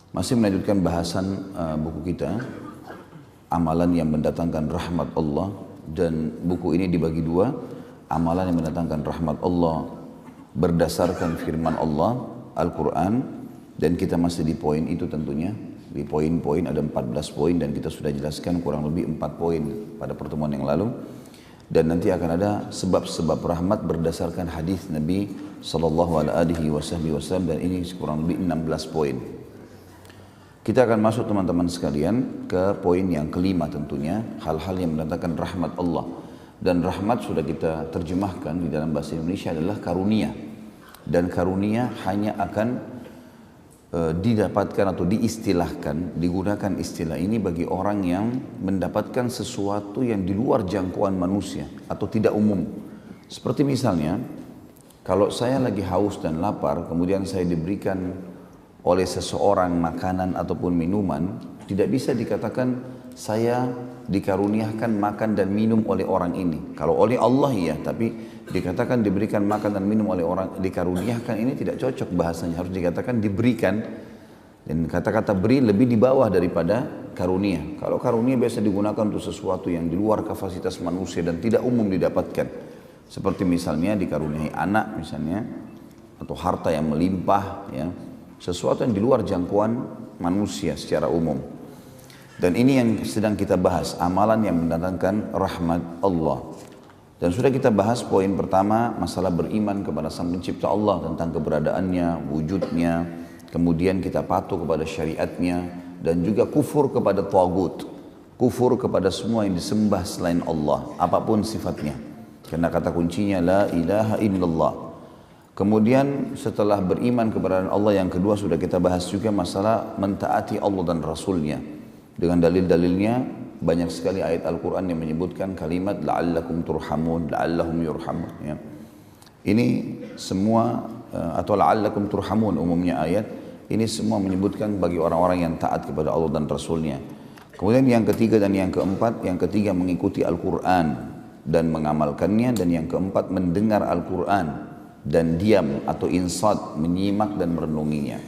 Masih melanjutkan bahasan buku kita, amalan yang mendatangkan rahmat Allah, dan buku ini dibagi dua, amalan yang mendatangkan rahmat Allah berdasarkan firman Allah, Al-Quran, dan kita masih di poin itu tentunya, di poin-poin ada 14 poin dan kita sudah jelaskan kurang lebih 4 poin pada pertemuan yang lalu. Dan nanti akan ada sebab-sebab rahmat berdasarkan hadis Nabi Sallallahu Alaihi Wasallam, dan ini kurang lebih 16 poin. Kita akan masuk teman-teman sekalian ke poin yang kelima tentunya, hal-hal yang mendatangkan rahmat Allah. Dan rahmat sudah kita terjemahkan di dalam bahasa Indonesia adalah karunia. Dan karunia hanya akan didapatkan atau diistilahkan, digunakan istilah ini bagi orang yang mendapatkan sesuatu yang di luar jangkauan manusia atau tidak umum. Seperti misalnya, kalau saya lagi haus dan lapar, kemudian saya diberikan oleh seseorang makanan ataupun minuman, tidak bisa dikatakan saya dikaruniakan makan dan minum oleh orang ini. Kalau oleh Allah ya, tapi dikatakan diberikan makan dan minum oleh orang, dikaruniakan ini tidak cocok bahasanya, harus dikatakan diberikan. Dan kata-kata beri lebih di bawah daripada karunia. Kalau karunia biasa digunakan untuk sesuatu yang di luar kapasitas manusia dan tidak umum didapatkan. Seperti misalnya dikaruniai anak misalnya, atau harta yang melimpah ya. Sesuatu yang di luar jangkauan manusia secara umum. Dan ini yang sedang kita bahas, amalan yang mendatangkan rahmat Allah. Dan sudah kita bahas poin pertama, masalah beriman kepada Sang Pencipta Allah tentang keberadaannya, wujudnya, kemudian kita patuh kepada syariatnya, dan juga kufur kepada tagut, kufur kepada semua yang disembah selain Allah, apapun sifatnya. Karena kata kuncinya la ilaha illallah. Kemudian setelah beriman kepada Allah, yang kedua sudah kita bahas juga masalah mentaati Allah dan Rasulnya. Dengan dalil-dalilnya banyak sekali ayat Al-Quran yang menyebutkan kalimat la'allakum turhamun, la'allahum yurhamun ya. Ini semua atau la'allakum turhamun umumnya ayat, ini semua menyebutkan bagi orang-orang yang taat kepada Allah dan Rasulnya. Kemudian yang ketiga dan yang keempat, yang ketiga mengikuti Al-Quran dan mengamalkannya, dan yang keempat mendengar Al-Quran dan diam atau insat, menyimak dan merenunginya.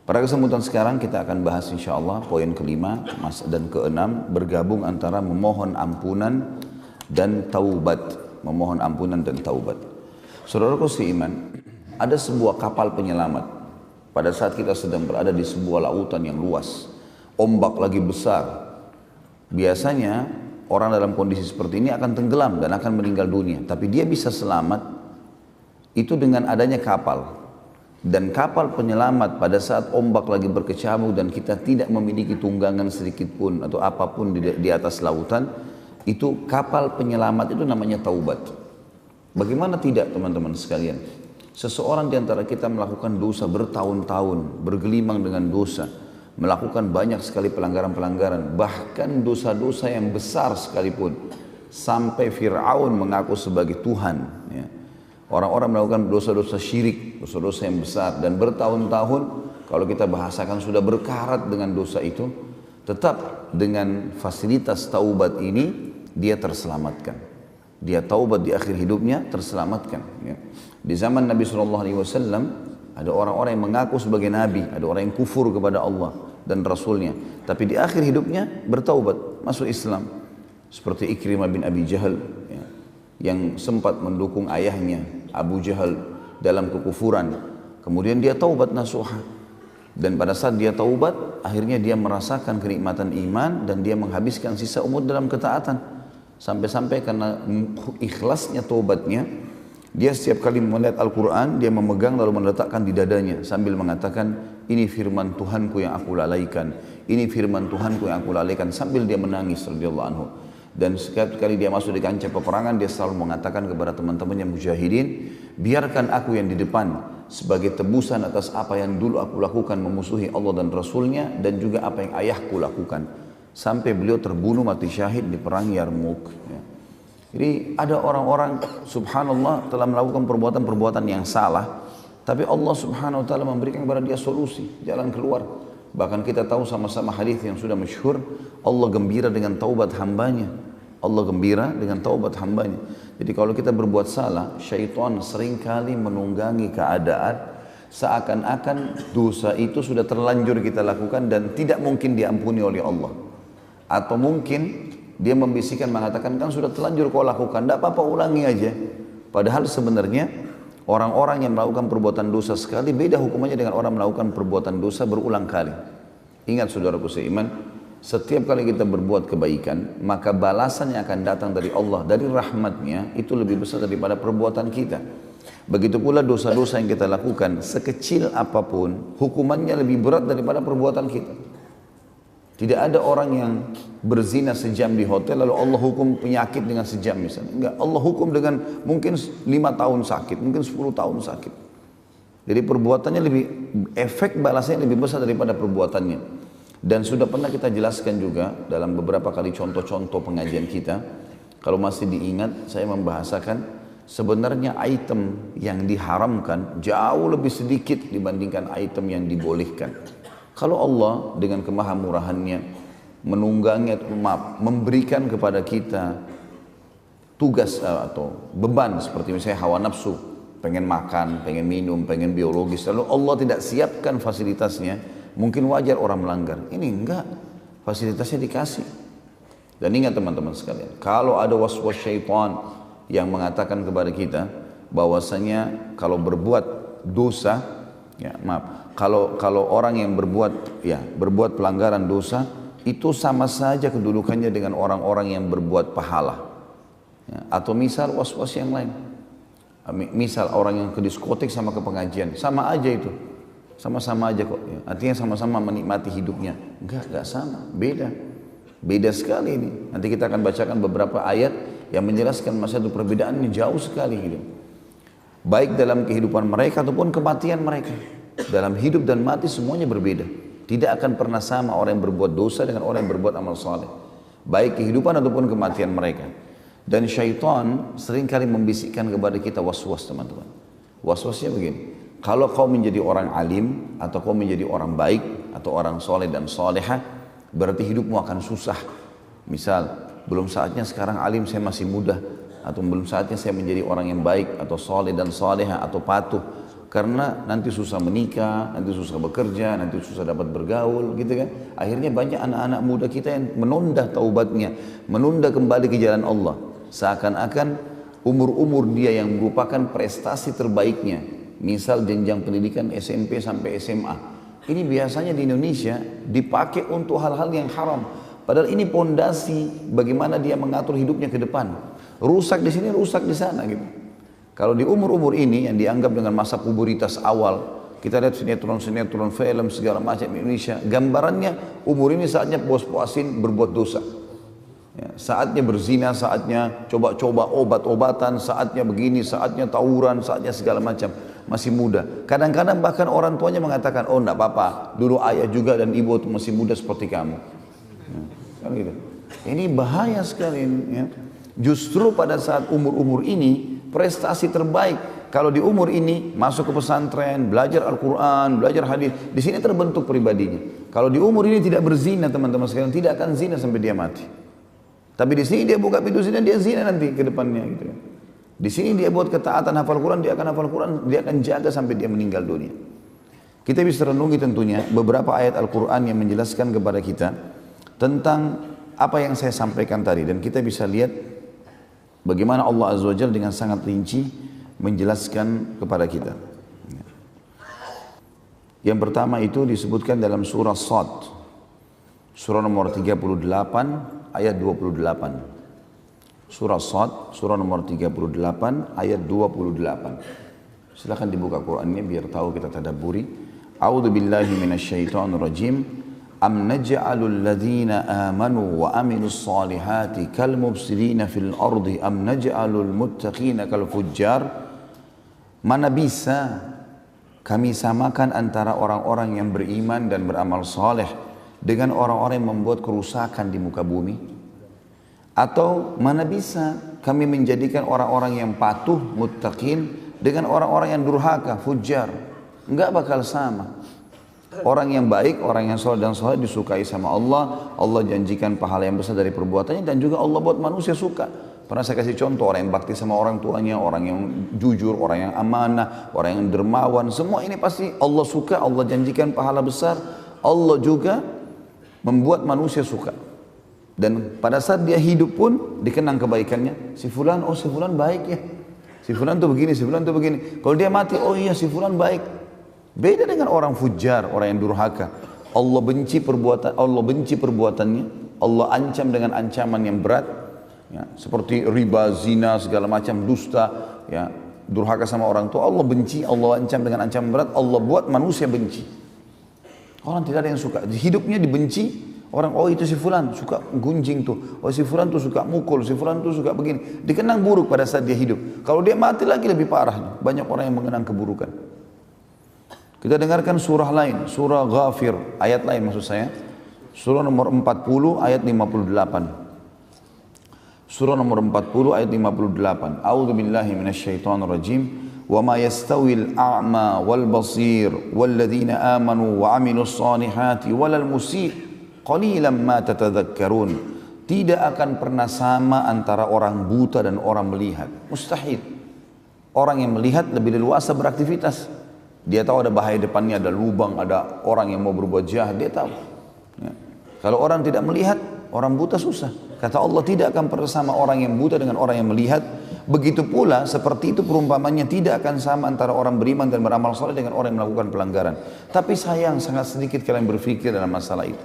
Pada kesempatan sekarang kita akan bahas insyaallah poin kelima dan keenam, bergabung antara memohon ampunan dan taubat. Memohon ampunan dan taubat. Saudaraku seiman, ada sebuah kapal penyelamat. Pada saat kita sedang berada di sebuah lautan yang luas, ombak lagi besar, biasanya orang dalam kondisi seperti ini akan tenggelam dan akan meninggal dunia. Tapi dia bisa selamat itu dengan adanya kapal. Dan kapal penyelamat pada saat ombak lagi berkecamuk dan kita tidak memiliki tunggangan sedikit pun atau apapun di atas lautan, itu kapal penyelamat itu namanya taubat. Bagaimana tidak teman-teman sekalian? Seseorang di antara kita melakukan dosa bertahun-tahun, bergelimang dengan dosa, melakukan banyak sekali pelanggaran-pelanggaran, bahkan dosa-dosa yang besar sekalipun, sampai Fir'aun mengaku sebagai Tuhan ya. Orang-orang melakukan dosa-dosa syirik, dosa-dosa yang besar, dan bertahun-tahun kalau kita bahasakan sudah berkarat dengan dosa itu, tetap dengan fasilitas taubat ini dia terselamatkan. Dia taubat di akhir hidupnya terselamatkan ya. Di zaman Nabi SAW ada orang-orang yang mengaku sebagai Nabi, ada orang yang kufur kepada Allah dan Rasulnya, tapi di akhir hidupnya bertaubat, masuk Islam. Seperti Ikrimah bin Abi Jahal ya, yang sempat mendukung ayahnya Abu Jahal dalam kekufuran. Kemudian dia taubat nasuha. Dan pada saat dia taubat, akhirnya dia merasakan kenikmatan iman dan dia menghabiskan sisa umur dalam ketaatan. Sampai-sampai karena ikhlasnya taubatnya, dia setiap kali melihat Al-Quran, dia memegang lalu meletakkan di dadanya sambil mengatakan, ini firman Tuhanku yang aku lalaikan, ini firman Tuhanku yang aku lalaikan, sambil dia menangis radhiyallahu anhu. Dan setiap kali dia masuk di kancah peperangan, dia selalu mengatakan kepada teman-temannya mujahidin, biarkan aku yang di depan sebagai tebusan atas apa yang dulu aku lakukan memusuhi Allah dan Rasulnya, dan juga apa yang ayahku lakukan. Sampai beliau terbunuh mati syahid di perang Yarmuk ya. Jadi ada orang-orang subhanallah telah melakukan perbuatan-perbuatan yang salah, tapi Allah subhanahu wa ta'ala memberikan kepada dia solusi, jalan keluar. Bahkan kita tahu sama-sama hadis yang sudah masyhur, Allah gembira dengan taubat hambanya. Allah gembira dengan taubat hambanya. Jadi kalau kita berbuat salah, syaitan seringkali menunggangi keadaan seakan-akan dosa itu sudah terlanjur kita lakukan dan tidak mungkin diampuni oleh Allah. Atau mungkin dia membisikkan mengatakan kan sudah terlanjur kau lakukan, tidak apa-apa ulangi aja. Padahal sebenarnya orang-orang yang melakukan perbuatan dosa sekali beda hukumannya dengan orang melakukan perbuatan dosa berulang kali. Ingat saudaraku seiman, setiap kali kita berbuat kebaikan, maka balasan yang akan datang dari Allah, dari rahmatnya, itu lebih besar daripada perbuatan kita. Begitu pula dosa-dosa yang kita lakukan, sekecil apapun, hukumannya lebih berat daripada perbuatan kita. Tidak ada orang yang berzina sejam di hotel, lalu Allah hukum penyakit dengan sejam misalnya. Enggak, Allah hukum dengan mungkin 5 tahun sakit, mungkin 10 tahun sakit. Jadi perbuatannya lebih, efek balasnya lebih besar daripada perbuatannya. Dan sudah pernah kita jelaskan juga dalam beberapa kali contoh-contoh pengajian kita. Kalau masih diingat, saya membahasakan sebenarnya item yang diharamkan jauh lebih sedikit dibandingkan item yang dibolehkan. Kalau Allah dengan kemahamurahannya menunggangi atau memberikan kepada kita tugas atau beban seperti misalnya hawa nafsu, pengen makan, pengen minum, pengen biologis, lalu Allah tidak siapkan fasilitasnya, mungkin wajar orang melanggar. Ini enggak, fasilitasnya dikasih. Dan ingat teman-teman sekalian, kalau ada waswas syaitan yang mengatakan kepada kita bahwasanya kalau berbuat dosa, ya maaf, kalau orang yang berbuat pelanggaran dosa itu sama saja kedudukannya dengan orang-orang yang berbuat pahala. Ya, atau misal waswas yang lain. Misal orang yang ke diskotik sama ke pengajian, sama aja itu. Sama-sama aja kok. Ya. Artinya sama-sama menikmati hidupnya. Enggak sama. Beda sekali ini. Nanti kita akan bacakan beberapa ayat yang menjelaskan masalah perbedaannya jauh sekali gitu. Baik dalam kehidupan mereka ataupun kematian mereka. Dalam hidup dan mati semuanya berbeda. Tidak akan pernah sama orang yang berbuat dosa dengan orang yang berbuat amal saleh. Baik kehidupan ataupun kematian mereka. Dan syaitan seringkali membisikkan kepada kita waswas teman-teman. Waswasnya begini. Kalau kau menjadi orang alim atau kau menjadi orang baik atau orang soleh dan solehah, berarti hidupmu akan susah. Misal, belum saatnya sekarang alim saya masih muda, atau belum saatnya saya menjadi orang yang baik atau soleh dan solehah atau patuh. Karena nanti susah menikah, nanti susah bekerja, nanti susah dapat bergaul, gitu kan. Akhirnya banyak anak-anak muda kita yang menunda taubatnya, menunda kembali ke jalan Allah. Seakan-akan umur-umur dia yang merupakan prestasi terbaiknya. Misal jenjang pendidikan SMP sampai SMA. Ini biasanya di Indonesia dipakai untuk hal-hal yang haram. Padahal ini pondasi bagaimana dia mengatur hidupnya ke depan. Rusak di sini, rusak di sana gitu. Kalau di umur-umur ini yang dianggap dengan masa puberitas awal, kita lihat sinetron-sinetron, film segala macam Indonesia, gambarannya umur ini saatnya puas-puasin berbuat dosa. Ya, saatnya berzina, saatnya coba-coba obat-obatan, saatnya begini, saatnya tawuran, saatnya segala macam. Masih muda. Kadang-kadang bahkan orang tuanya mengatakan, oh enggak apa-apa, dulu ayah juga dan ibu masih muda seperti kamu. Ya, kan gitu. Ini bahaya sekali. Ya. Justru pada saat umur-umur ini, prestasi terbaik. Kalau di umur ini masuk ke pesantren, belajar Al-Quran, belajar hadis, di sini terbentuk pribadinya. Kalau di umur ini tidak berzina teman-teman sekalian, tidak akan zina sampai dia mati. Tapi di sini dia buka pintu zina, dia zina nanti ke depannya gitu. Di sini dia buat ketaatan hafal Quran, dia akan hafal Quran, dia akan jaga sampai dia meninggal dunia. Kita bisa renungi tentunya beberapa ayat Al-Quran yang menjelaskan kepada kita tentang apa yang saya sampaikan tadi, dan kita bisa lihat bagaimana Allah Azza wa Jalla dengan sangat rinci menjelaskan kepada kita. Yang pertama itu disebutkan dalam surah Shad, surah nomor 38 ayat 28. Surah Shad, surah nomor 38 ayat 28. Silakan dibuka Qur'annya biar tahu kita tadabburi. A'udzu billahi minasyaitonir rajim. Am naj'alul ladzina amanu wa amilus solihati kal mufsidina fil ardi am naj'alul muttaqina kal fujjar. Mana bisa kami samakan antara orang-orang yang beriman dan beramal soleh dengan orang-orang yang membuat kerusakan di muka bumi? Atau mana bisa kami menjadikan orang-orang yang patuh, muttaqin dengan orang-orang yang durhaka, fujjar? Enggak bakal sama. Orang yang baik, orang yang soleh dan soleh disukai sama Allah. Allah janjikan pahala yang besar dari perbuatannya dan juga Allah buat manusia suka. Pernah saya kasih contoh orang yang bakti sama orang tuanya, orang yang jujur, orang yang amanah, orang yang dermawan. Semua ini pasti Allah suka, Allah janjikan pahala besar. Allah juga membuat manusia suka. Dan pada saat dia hidup pun dikenang kebaikannya. Si fulan, oh si fulan baik ya. Si fulan tuh begini, si fulan tuh begini. Kalau dia mati, oh iya si fulan baik. Beda dengan orang fujar, orang yang durhaka. Allah benci perbuatannya. Allah ancam dengan ancaman yang berat. Ya, seperti riba, zina, segala macam, dusta, ya, durhaka sama orang tua, Allah benci, Allah ancam dengan ancaman berat, Allah buat manusia benci. Orang tidak ada yang suka, hidupnya dibenci, orang, oh itu si fulan suka gunjing tuh, oh si fulan tuh suka mukul, si fulan tuh suka begini, dikenang buruk pada saat dia hidup. Kalau dia mati lagi lebih parah, banyak orang yang mengenang keburukan. Kita dengarkan surah lain, surah Ghafir, ayat lain maksud saya, surah nomor 40 ayat 58. Surah nomor 40 ayat 58. A'udzu billahi minasyaitonir rajim. Wa ma yastawil a'ma wal basir wal ladzina amanu wa 'amilus solihati walal musii qalilan ma tatadzakkarun. Tidak akan pernah sama antara orang buta dan orang melihat. Mustahil. Orang yang melihat lebih leluasa beraktivitas. Dia tahu ada bahaya depannya, ada lubang, ada orang yang mau berbuat jahat, dia tahu. Ya. Kalau orang tidak melihat, orang buta susah. Kata Allah tidak akan pernah sama orang yang buta dengan orang yang melihat. Begitu pula seperti itu perumpamannya tidak akan sama antara orang beriman dan beramal soleh dengan orang yang melakukan pelanggaran. Tapi sayang sangat sedikit kalian berpikir dalam masalah itu.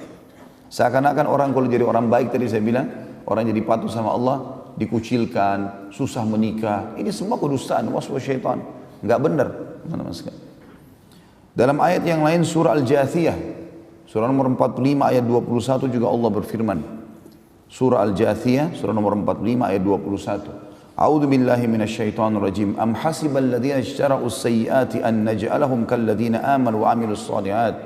Seakan-akan orang kalau jadi orang baik tadi saya bilang, orang jadi patuh sama Allah, dikucilkan, susah menikah. Ini semua kedustaan, waswas syaitan. Enggak benar, teman-teman sekalian. Dalam ayat yang lain surah Al-Jathiyah, surah nomor 45 ayat 21 juga Allah berfirman. Surah Al-Jathiyah, surah nomor 45 ayat 21. A'udzu billahi minasyaitonir rajim. Am hasibal ladzina ijtara'us sayyiati an naj'alahum kal ladzina amanu wa 'amilus shalihat.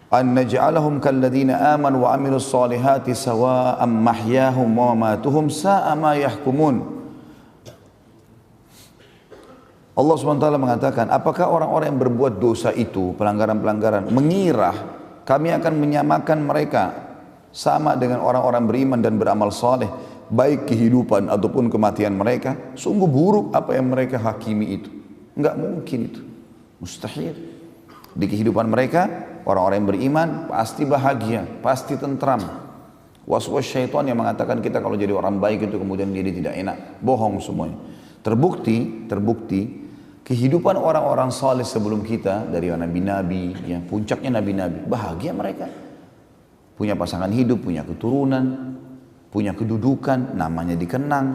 An naj'alahum kal ladzina amanu wa 'amilus shalihati sawa'an mahyahum wa mamatuhum sa'a ma yahkumun. Allah SWT mengatakan, apakah orang-orang yang berbuat dosa itu, pelanggaran-pelanggaran, mengira kami akan menyamakan mereka sama dengan orang-orang beriman dan beramal saleh, baik kehidupan ataupun kematian mereka? Sungguh buruk apa yang mereka hakimi itu. Enggak mungkin itu, mustahil. Di kehidupan mereka, orang-orang yang beriman pasti bahagia, pasti tentram. Was-was syaitan yang mengatakan kita kalau jadi orang baik itu kemudian jadi tidak enak, bohong semuanya. Terbukti kehidupan orang-orang saleh sebelum kita, dari nabi-nabi, ya, puncaknya nabi-nabi, bahagia mereka. Punya pasangan hidup, punya keturunan, punya kedudukan, namanya dikenang.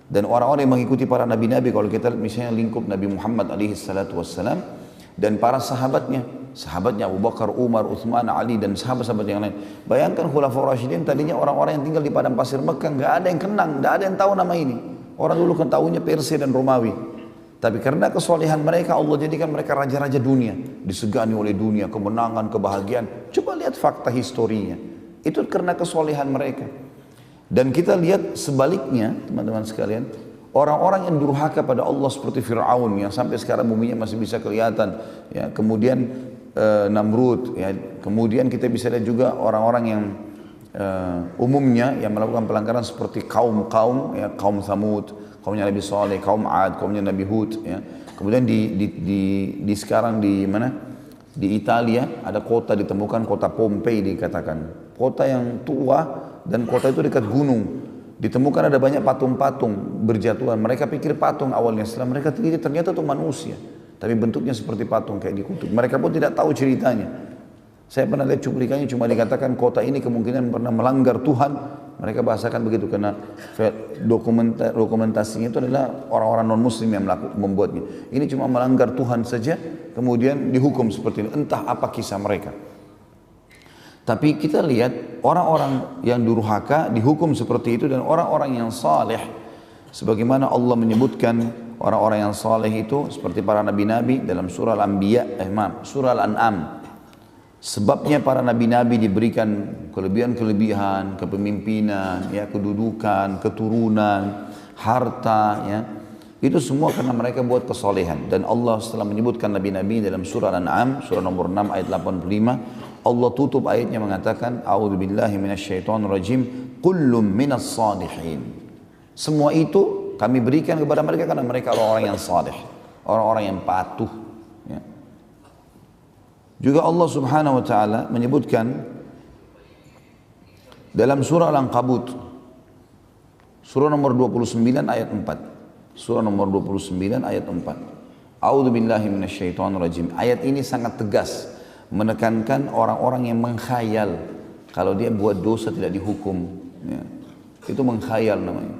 Dan orang-orang yang mengikuti para nabi-nabi, kalau kita misalnya lingkup Nabi Muhammad alaihi salatu wassalam dan para sahabatnya Abu Bakar, Umar, Uthman, Ali dan sahabat-sahabat yang lain. Bayangkan Khulafaur Rasyidin tadinya orang-orang yang tinggal di padang pasir Mekah, nggak ada yang kenang, nggak ada yang tahu nama ini. Orang dulu kan tahunya Persia dan Romawi. Tapi karena kesolehan mereka, Allah jadikan mereka raja-raja dunia, disegani oleh dunia, kemenangan, kebahagiaan. Coba lihat fakta historinya. Itu karena kesolehan mereka. Dan kita lihat sebaliknya, teman-teman sekalian, orang-orang yang durhaka pada Allah seperti Fir'aun yang sampai sekarang buminya masih bisa kelihatan, ya, kemudian Namrud, ya, kemudian kita bisa lihat juga orang-orang yang umumnya yang melakukan pelanggaran seperti kaum Thamud, kaumnya Nabi Saleh, kaum Ad, kaumnya Nabi Hud, ya. Kemudian di sekarang di mana? Di Italia ada kota ditemukan, kota Pompei dikatakan. Kota yang tua dan kota itu dekat gunung. Ditemukan ada banyak patung-patung berjatuhan. Mereka pikir patung awalnya, setelah mereka teliti ternyata itu manusia. Tapi bentuknya seperti patung kayak dikutub. Mereka pun tidak tahu ceritanya. Saya pernah lihat cuplikannya, cuma dikatakan kota ini kemungkinan pernah melanggar Tuhan. Mereka bahasakan begitu karena dokumentasinya itu adalah orang-orang non-muslim yang membuatnya. Ini cuma melanggar Tuhan saja, kemudian dihukum seperti ini. Entah apa kisah mereka. Tapi kita lihat orang-orang yang durhaka dihukum seperti itu, dan orang-orang yang saleh, sebagaimana Allah menyebutkan orang-orang yang saleh itu seperti para nabi-nabi dalam surah Al-Anbiya, surah Al-An'am. Sebabnya para nabi-nabi diberikan kelebihan-kelebihan, kepemimpinan, ya, kedudukan, keturunan, harta, ya. Itu semua karena mereka buat kesolehan. Dan Allah setelah menyebutkan nabi-nabi dalam surah Al-An'am, surah nomor 6 ayat 85, Allah tutup ayatnya mengatakan, A'udzu billahi minasyaitonir rajim, kullum minas salihin. Semua itu kami berikan kepada mereka karena mereka orang-orang yang saleh, orang-orang yang patuh. Ya. Juga Allah Subhanahu wa taala menyebutkan dalam surah Al-Ankabut, surah nomor 29 ayat 4. Surah nomor 29 ayat 4. A'udzu billahi minasyaitonir rajim. Ayat ini sangat tegas menekankan orang-orang yang mengkhayal kalau dia buat dosa tidak dihukum. Ya. Itu mengkhayal namanya.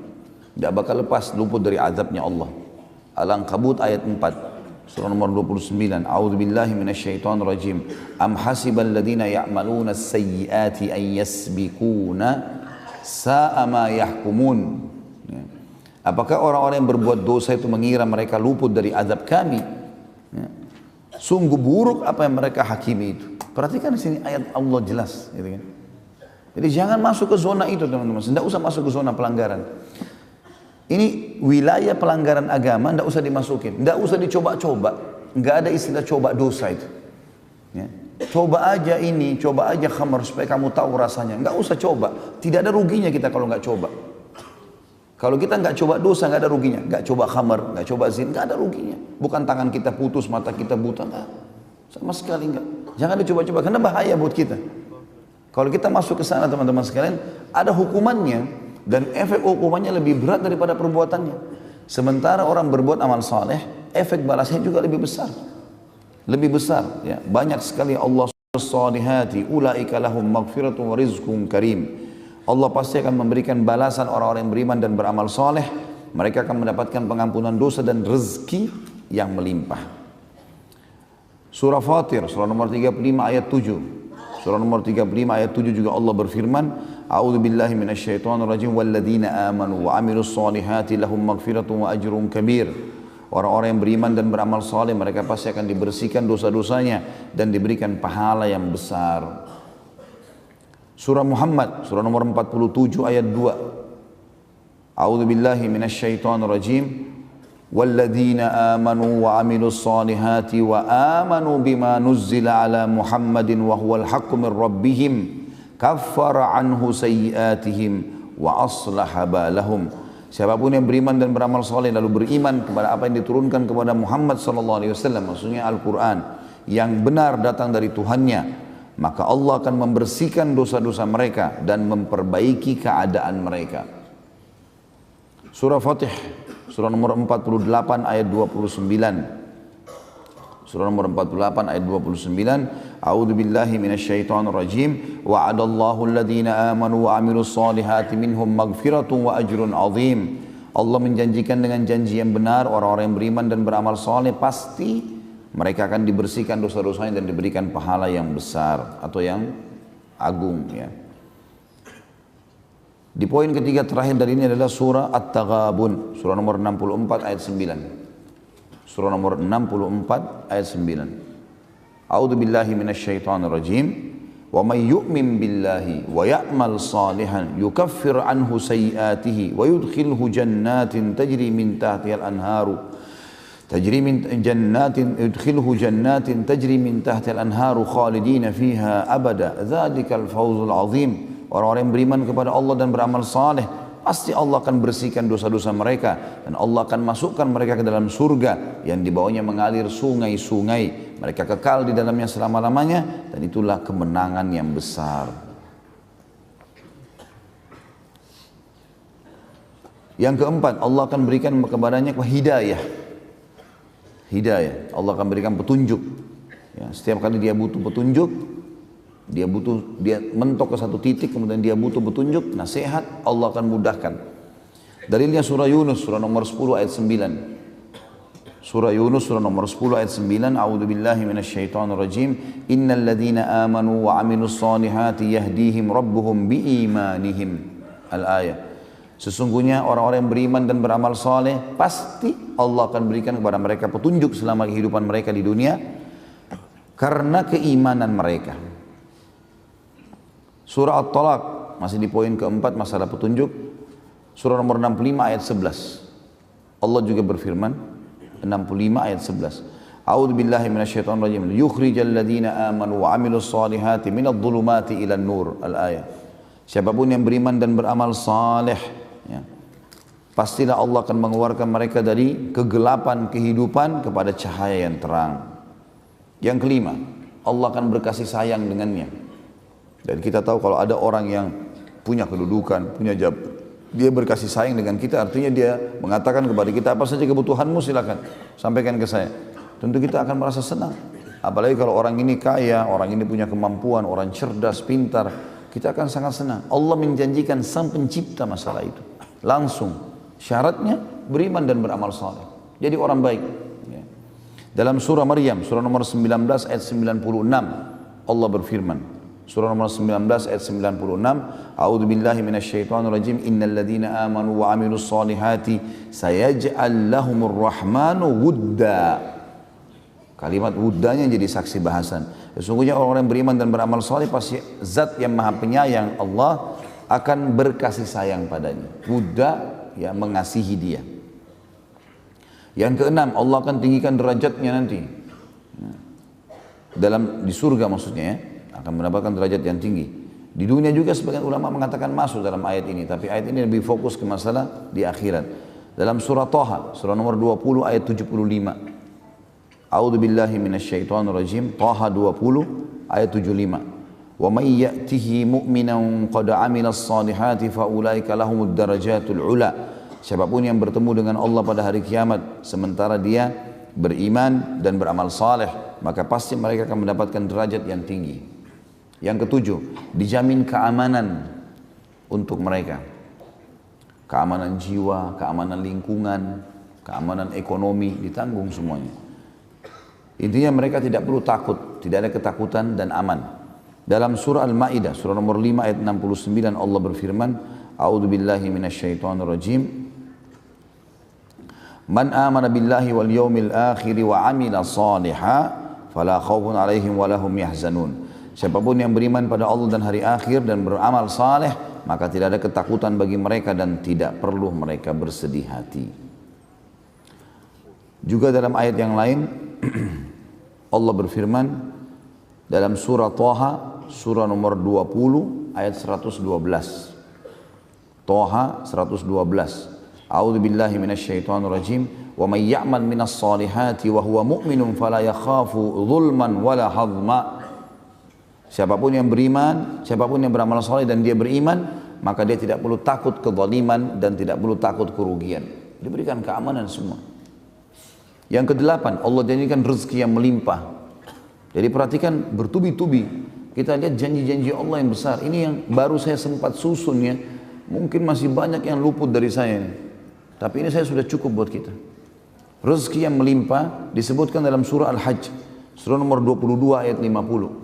Tidak bakal lepas luput dari azabnya Allah. Al-Ankabut ayat 4. Surah nomor 29. A'udzu billahi minasyaitonir rajim. Am hasibal ladzina ya'maluna as-sayyi'ati an yasbiquna sa'a ma yahkumun. Ya. Apakah orang-orang yang berbuat dosa itu mengira mereka luput dari azab kami? Ya. Sungguh buruk apa yang mereka hakimi itu. Perhatikan di sini ayat Allah jelas, gitu kan. Jadi jangan masuk ke zona itu, teman-teman. Tidak usah masuk ke zona pelanggaran. Ini wilayah pelanggaran agama, tidak usah dimasukin, tidak usah dicoba-coba, nggak ada istilah coba dosa itu. Ya. Coba aja ini, coba aja khamar supaya kamu tahu rasanya, nggak usah coba. Tidak ada ruginya kita kalau nggak coba. Kalau kita nggak coba dosa nggak ada ruginya, nggak coba khamar, nggak coba zina, nggak ada ruginya. Bukan tangan kita putus, mata kita buta, nggak, sama sekali nggak. Jangan dicoba-coba karena bahaya buat kita. Kalau kita masuk ke sana teman-teman sekalian, ada hukumannya. Dan efek hukumannya lebih berat daripada perbuatannya. Sementara orang berbuat amal saleh, efek balasnya juga lebih besar. Lebih besar. Ya. Banyak sekali Allah salihati ulaika lahum maghfiratun wa rizqun karim. Allah pasti akan memberikan balasan orang-orang yang beriman dan beramal saleh. Mereka akan mendapatkan pengampunan dosa dan rezeki yang melimpah. Surah Fatir, surah nomor 35 ayat 7. Surah nomor 35 ayat 7 juga Allah berfirman, A'udzu billahi minasyaitonir rajim walladzina amanu wa 'amilus solihati lahum maghfiratun wa ajrun kabir. Orang-orang yang beriman dan beramal saleh mereka pasti akan dibersihkan dosa-dosanya dan diberikan pahala yang besar. Surah Muhammad, surah nomor 47 ayat 2. A'udzu billahi minasyaitonir rajim. والذين آمنوا وعملوا الصالحات وآمنوا بما نزل على محمد وهو الحق من ربهم كفر عنه سيئاتهم وأصلح بالهم. Siapapun yang beriman dan beramal saleh lalu beriman kepada apa yang diturunkan kepada Muhammad sallallahu alaihi wasallam, maksudnya Al-Qur'an yang benar datang dari Tuhannya, maka Allah akan membersihkan dosa-dosa mereka dan memperbaiki keadaan mereka. Surah Fatih, surah nomor 48 ayat 29. Surah nomor 48 ayat 29. A'udzu billahi minasyaitonir rajim. Wa'adallahu alladhina amanu wa 'amilus solihati minhum maghfiratun wa ajrun 'azim. Allah menjanjikan dengan janji yang benar orang-orang yang beriman dan beramal saleh pasti mereka akan dibersihkan dosa-dosanya dan diberikan pahala yang besar atau yang agung, ya. Di poin ketiga terakhir dari ini adalah surah At-Taghabun, surah nomor 64 ayat 9. Surah nomor 64 ayat 9. A'udzu billahi minasyaitonir rajim. Wa may yu'min billahi wa ya'mal salihan yukaffir anhu sayyi'atihi wa yudkhilhu jannatin tajri min tahtiha al-anharu yudkhilhu jannatin tajri min tahtiha al-anharu khalidina fiha abada dzalikal fawzul 'azim. Orang-orang yang beriman kepada Allah dan beramal saleh pasti Allah akan bersihkan dosa-dosa mereka dan Allah akan masukkan mereka ke dalam surga yang di bawahnya mengalir sungai-sungai. Mereka kekal di dalamnya selama-lamanya dan itulah kemenangan yang besar. Yang keempat, Allah akan berikan kepadanya hidayah. Hidayah, Allah akan berikan petunjuk. Ya, setiap kali dia butuh petunjuk, dia mentok ke satu titik, kemudian dia butuh petunjuk, nasihat, Allah akan mudahkan. Dalilnya surah Yunus, surah nomor 10 ayat 9. Surah Yunus, surah nomor 10 ayat 9. A'udzu billahi minasyaitonir rajim. Innal ladzina amanu wa 'amilus solihati yahdihim rabbuhum biimanihim. Al-ayat. Sesungguhnya orang-orang yang beriman dan beramal saleh pasti Allah akan berikan kepada mereka petunjuk selama kehidupan mereka di dunia karena keimanan mereka. Surah At-Talaq masih di poin keempat masalah petunjuk. Surah nomor 65 ayat 11. Allah juga berfirman 65 ayat 11. A'udzu billahi minasyaitonir rajim. Yukhrijal ladzina amanu wa 'amilus solihati minadh dhulumati ilan nur. Al-ayat. Siapapun yang beriman dan beramal saleh, ya, pastilah Allah akan mengeluarkan mereka dari kegelapan kehidupan kepada cahaya yang terang. Yang kelima, Allah akan berkasih sayang dengannya. Dan kita tahu kalau ada orang yang punya kedudukan, punya dia berkasih sayang dengan kita, artinya dia mengatakan kepada kita, apa saja kebutuhanmu silakan sampaikan ke saya. Tentu kita akan merasa senang. Apalagi kalau orang ini kaya, orang ini punya kemampuan, orang cerdas, pintar, kita akan sangat senang. Allah menjanjikan sang pencipta masalah itu. Langsung, syaratnya beriman dan beramal saleh. Jadi orang baik. Ya. Dalam surah Maryam, surah nomor 19 ayat 96, Allah berfirman. Surah nomor 19 ayat 96, A'udzu billahi minasyaitonir rajim, innal ladzina amanu wa 'amilus solihati sayaj'al lahumur rahmanu wudda. Kalimat wuddanya jadi saksi bahasan. Sesungguhnya orang yang beriman dan beramal saleh pasti zat yang maha penyayang Allah akan berkasih sayang padanya. Wudda, ya, mengasihi dia. Yang keenam, Allah akan tinggikan derajatnya nanti. Di surga maksudnya, ya, akan mendapatkan derajat yang tinggi. Di dunia juga sebagian ulama mengatakan masuk dalam ayat ini, tapi ayat ini lebih fokus ke masalah di akhirat. Dalam surah Thaha, surah nomor 20 ayat 75. A'udzu billahi minasyaitonir rajim. Thaha 20 ayat 75. Wa may ya'tihi mu'minan qad 'amilas salihati fa ulaika lahumud darajatul 'ula. Siapapun yang bertemu dengan Allah pada hari kiamat sementara dia beriman dan beramal saleh, maka pasti mereka akan mendapatkan derajat yang tinggi. Yang ketujuh, dijamin keamanan untuk mereka. Keamanan jiwa, keamanan lingkungan, keamanan ekonomi, ditanggung semuanya. Intinya mereka tidak perlu takut, tidak ada ketakutan dan aman. Dalam surah Al-Ma'idah, surah nomor 5 ayat 69, Allah berfirman, A'udzu billahi minasyaitonir rajim. Man amana billahi wal yawmil akhir wa 'amila shalihan fala khaufun 'alaihim wa lahum yahzanun. Siapapun yang beriman pada Allah dan hari akhir dan beramal saleh, maka tidak ada ketakutan bagi mereka dan tidak perlu mereka bersedih hati. Juga dalam ayat yang lain, Allah berfirman dalam surah Thaha, surah nomor 20 ayat 112. Thaha 112. A'udzu billahi minasyaitonir rajim. Wa may ya'mal minas solihati wa huwa mu'minun fala yakhafu zulman wala hadma. Siapapun yang beriman, siapapun yang beramal saleh dan dia beriman, maka dia tidak perlu takut kezaliman dan tidak perlu takut kerugian. Diberikan keamanan semua. Yang kedelapan, Allah janjikan rezeki yang melimpah. Jadi perhatikan bertubi-tubi. Kita lihat janji-janji Allah yang besar. Ini yang baru saya sempat susun ya. Mungkin masih banyak yang luput dari saya ini. Tapi ini saya sudah cukup buat kita. Rezeki yang melimpah disebutkan dalam surah Al-Hajj. Surah nomor 22 ayat 50.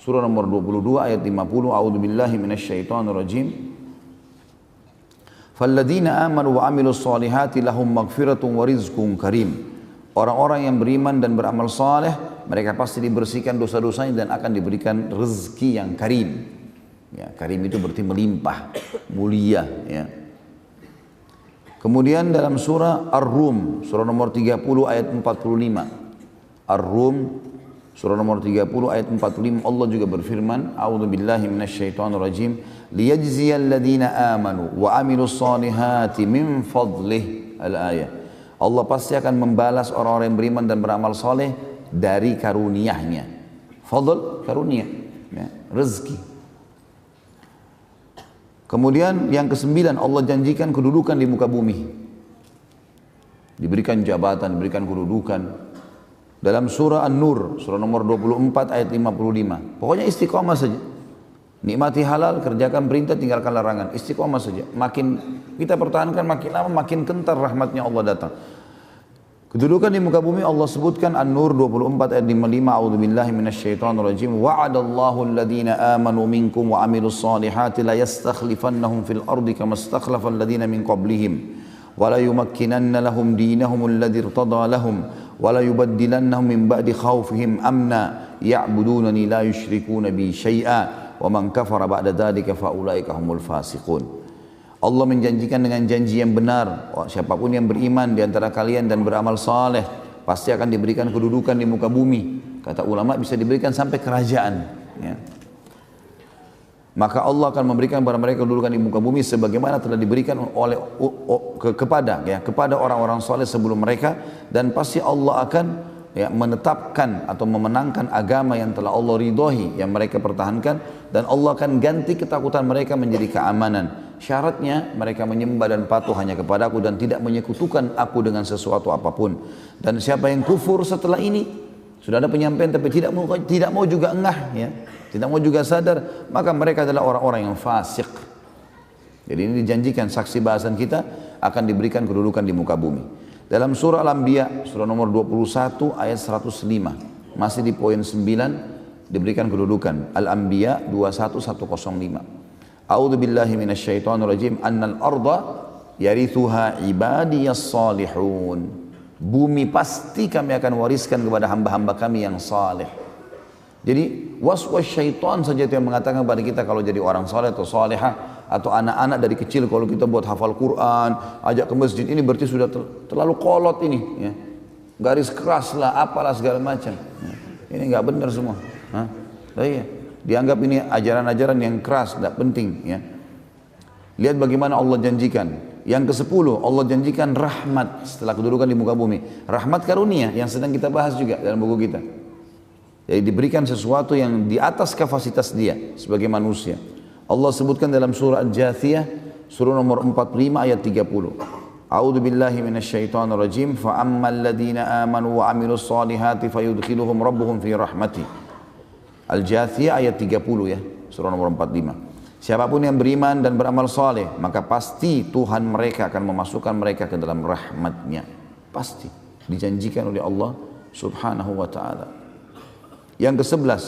Surah nomor 22 ayat 50. A'udzu billahi minasyaitonir rajim. Falladzina amanu wa 'amilus solihati lahum maghfiratun wa rizqun karim. Orang-orang yang beriman dan beramal saleh, mereka pasti dibersihkan dosa-dosanya dan akan diberikan rezeki yang karim. Ya, karim itu berarti melimpah, mulia, ya. Kemudian dalam surah Ar-Rum, surah nomor 30 ayat 45. Ar-Rum surah nomor 30 ayat 45, Allah juga berfirman, A'udzu billahi minasyaitonir rajim, liyajziyal ladzina amanu wa 'amilus solihati min fadlih. Al-ayah. Allah pasti akan membalas orang-orang yang beriman dan beramal soleh dari karunia-Nya. Fadl, karunia, ya, rezeki. Kemudian yang kesembilan, Allah janjikan kedudukan di muka bumi. Diberikan jabatan, diberikan kedudukan. Dalam surah An-Nur, surah nomor 24 ayat 55. Pokoknya istiqomah saja. Nikmati halal, kerjakan perintah, tinggalkan larangan. Istiqomah saja. Makin kita pertahankan, makin lama makin kental rahmatnya Allah datang. Kedudukan di muka bumi Allah sebutkan An-Nur 24 ayat 55. A'udzu billahi minasyaitonir rajim. Wa'adallahu alladhina amanu minkum wa 'amilus solihati la yastakhlifannahum fil ardi kama istakhlafa alladhina min qablihim wa la yumakkinanna lahum dinahum alladhi irtada lahum wa la yubaddilannahum min ba'di khawfihim amna ya'budunani la yusyrikuna bi syai'a wa man kafara ba'da dzalika fa ulaika humul fasiqun. Allah menjanjikan dengan janji yang benar, siapapun yang beriman di antara kalian dan beramal saleh pasti akan diberikan kedudukan di muka bumi. Kata ulama bisa diberikan sampai kerajaan, ya. maka Allah akan memberikan kepada mereka kedudukan di muka bumi sebagaimana telah diberikan oleh kepada orang-orang soleh sebelum mereka, dan pasti Allah akan menetapkan atau memenangkan agama yang telah Allah ridhoi yang mereka pertahankan, dan Allah akan ganti ketakutan mereka menjadi keamanan. Syaratnya mereka menyembah dan patuh hanya kepada Aku dan tidak menyekutukan Aku dengan sesuatu apapun. Dan siapa yang kufur setelah ini, sudah ada penyampaian tapi tidak mau juga engah, ya, tidak mau juga sadar, maka mereka adalah orang-orang yang fasik. Jadi ini dijanjikan saksi bahasan kita akan diberikan kedudukan di muka bumi. Dalam surah Al-Anbiya, surah nomor 21 ayat 105, masih di poin 9 diberikan kedudukan. Al-Anbiya 21105. A'udzu billahi minasyaitonir rajim. Annal arda yarithuha ibadiyas salihun. Bumi pasti kami akan wariskan kepada hamba-hamba kami yang saleh. Jadi waswas syaitan saja itu yang mengatakan kepada kita kalau jadi orang saleh atau salehah, atau anak-anak dari kecil kalau kita buat hafal Quran, ajak ke masjid, ini berarti sudah terlalu kolot ini, ya. Garis keras lah, apalah segala macam. Ya. Ini nggak benar semua. Iya. Dianggap ini ajaran-ajaran yang keras, tidak penting. Ya. Lihat bagaimana Allah janjikan. Yang ke-10, Allah janjikan rahmat setelah kedudukan di muka bumi. Rahmat karunia yang sedang kita bahas juga dalam buku kita. Jadi diberikan sesuatu yang di atas kapasitas dia sebagai manusia. Allah sebutkan dalam surah Al-Jathiyah, surah nomor 45 ayat 30. A'udzu billahi minasyaitonir rajim. Fa ammal ladzina amanu wa 'amilus solihati fayudkhiluhum rabbuhum fi rahmati. Al-Jathiyah ayat 30 ya, surah nomor 45. Siapapun yang beriman dan beramal saleh, maka pasti Tuhan mereka akan memasukkan mereka ke dalam rahmatnya. Pasti dijanjikan oleh Allah Subhanahu wa ta'ala. Yang ke-11,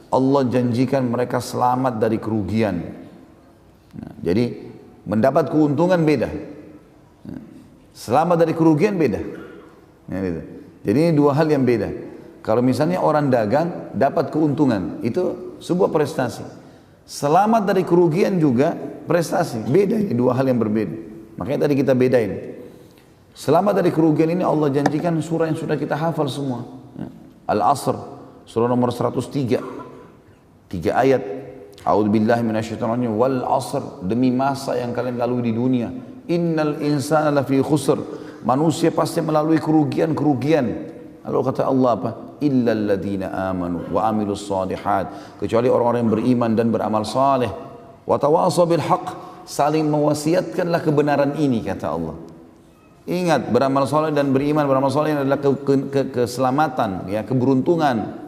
Allah janjikan mereka selamat dari kerugian. Nah, jadi mendapat keuntungan beda. Selamat dari kerugian beda. Ya, gitu. Jadi ini dua hal yang beda. Kalau misalnya orang dagang dapat keuntungan, itu sebuah prestasi. Selamat dari kerugian juga prestasi. Beda, ini dua hal yang berbeda. Makanya tadi kita bedain. Selamat dari kerugian ini Allah janjikan surah yang sudah kita hafal semua. Al-Asr, surah nomor 103. 3 ayat. A'udzubillahi minasyaitonir rajim. Wal 'asr, demi masa yang kalian lalui di dunia. Innal insana lafi khusr. Manusia pasti melalui kerugian-kerugian. Lalu kata Allah apa? Illal ladzina amanu wa 'amilus shalihat. Kecuali orang-orang yang beriman dan beramal saleh. Wa tawasaw bil haqq, saling mewasiatkanlah kebenaran ini kata Allah. Ingat, beramal saleh dan beriman beramal saleh adalah keselamatan, ya, keberuntungan.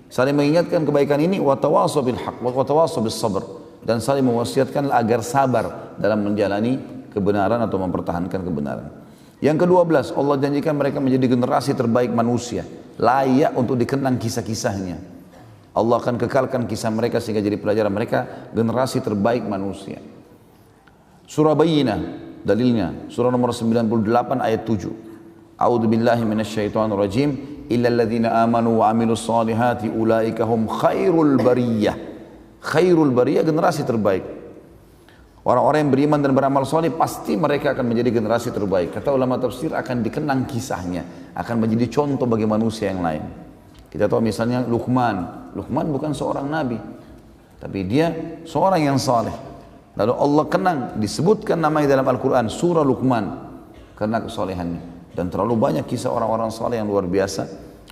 Saling mengingatkan kebaikan ini, wa tawasaw bil haqq wa tawasaw bis sabr, dan saling mewasiatkanlah agar sabar dalam menjalani kebenaran atau mempertahankan kebenaran. Yang ke-12, Allah janjikan mereka menjadi generasi terbaik manusia, layak untuk dikenang kisah-kisahnya. Allah akan kekalkan kisah mereka sehingga jadi pelajaran mereka, generasi terbaik manusia. Surah Bayyinah, dalilnya, surah nomor 98 ayat 7. A'udzu billahi minasyaitonir rajim. Illal ladzina amanu wa 'amilus solihati ulaika hum khairul bariyah. Khairul bariyah, generasi terbaik. Orang-orang yang beriman dan beramal soleh pasti mereka akan menjadi generasi terbaik. Kata ulama tafsir, akan dikenang kisahnya, akan menjadi contoh bagi manusia yang lain. Kita tahu misalnya Luqman. Luqman bukan seorang nabi, tapi dia seorang yang saleh. Lalu Allah kenang, disebutkan namanya dalam Al-Quran, surah Luqman, karena kesolehannya. Dan terlalu banyak kisah orang-orang saleh yang luar biasa.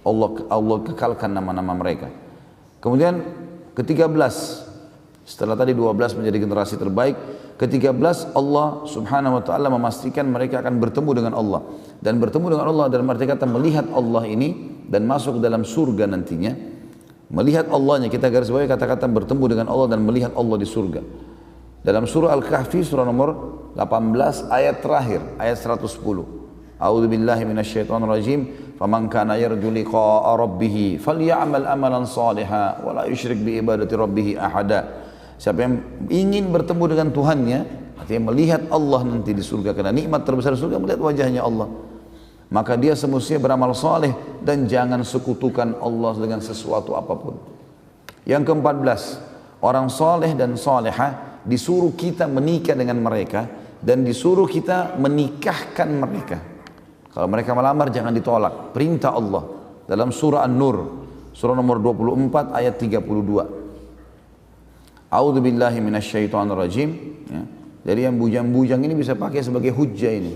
Allah kekalkan nama-nama mereka. Kemudian ke-13, setelah tadi 12 menjadi generasi terbaik, ke-13 Allah Subhanahu wa ta'ala memastikan mereka akan bertemu dengan Allah. Dan bertemu dengan Allah dalam arti kata melihat Allah ini dan masuk ke dalam surga nantinya. Melihat Allahnya, kita garis bawahi kata-kata bertemu dengan Allah dan melihat Allah di surga. Dalam surah Al-Kahfi surah nomor 18 ayat terakhir, ayat 110. A'udzu billahi minasyaitonir rajim. Faman kana yarju liqa'a rabbih falyamal amalan shalihan wa la yusyrik bi ibadati rabbih ahada. Siapa yang ingin bertemu dengan Tuhannya, artinya melihat Allah nanti di surga, karena nikmat terbesar surga melihat wajahnya Allah, maka dia semestinya beramal saleh dan jangan sekutukan Allah dengan sesuatu apapun. Yang ke-14, orang saleh dan salehah disuruh kita menikah dengan mereka dan disuruh kita menikahkan mereka. Kalau mereka melamar jangan ditolak, perintah Allah dalam surah An-Nur, surah nomor 24 ayat 32. A'udzubillahi minasyaitonirrajim. Ya. Jadi yang bujang-bujang ini bisa pakai sebagai hujjah ini.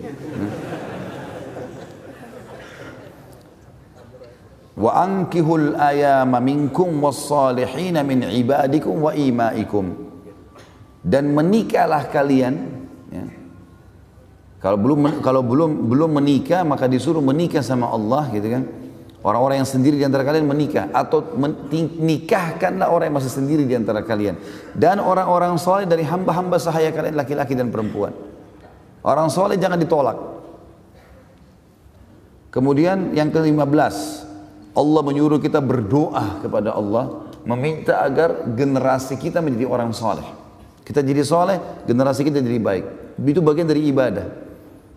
Wa ankihul ayama minkum was-salihina min ibadikum wa imaikum. Dan menikahlah kalian, ya. Kalau belum menikah maka disuruh menikah sama Allah gitu kan. Orang-orang yang sendiri di antara kalian menikah atau nikahkanlah orang yang masih sendiri di antara kalian dan orang-orang soleh dari hamba-hamba sahaya kalian laki-laki dan perempuan. Orang soleh jangan ditolak. Kemudian yang ke-15, Allah menyuruh kita berdoa kepada Allah, meminta agar generasi kita menjadi orang soleh. Kita jadi soleh, generasi kita jadi baik. Itu bagian dari ibadah.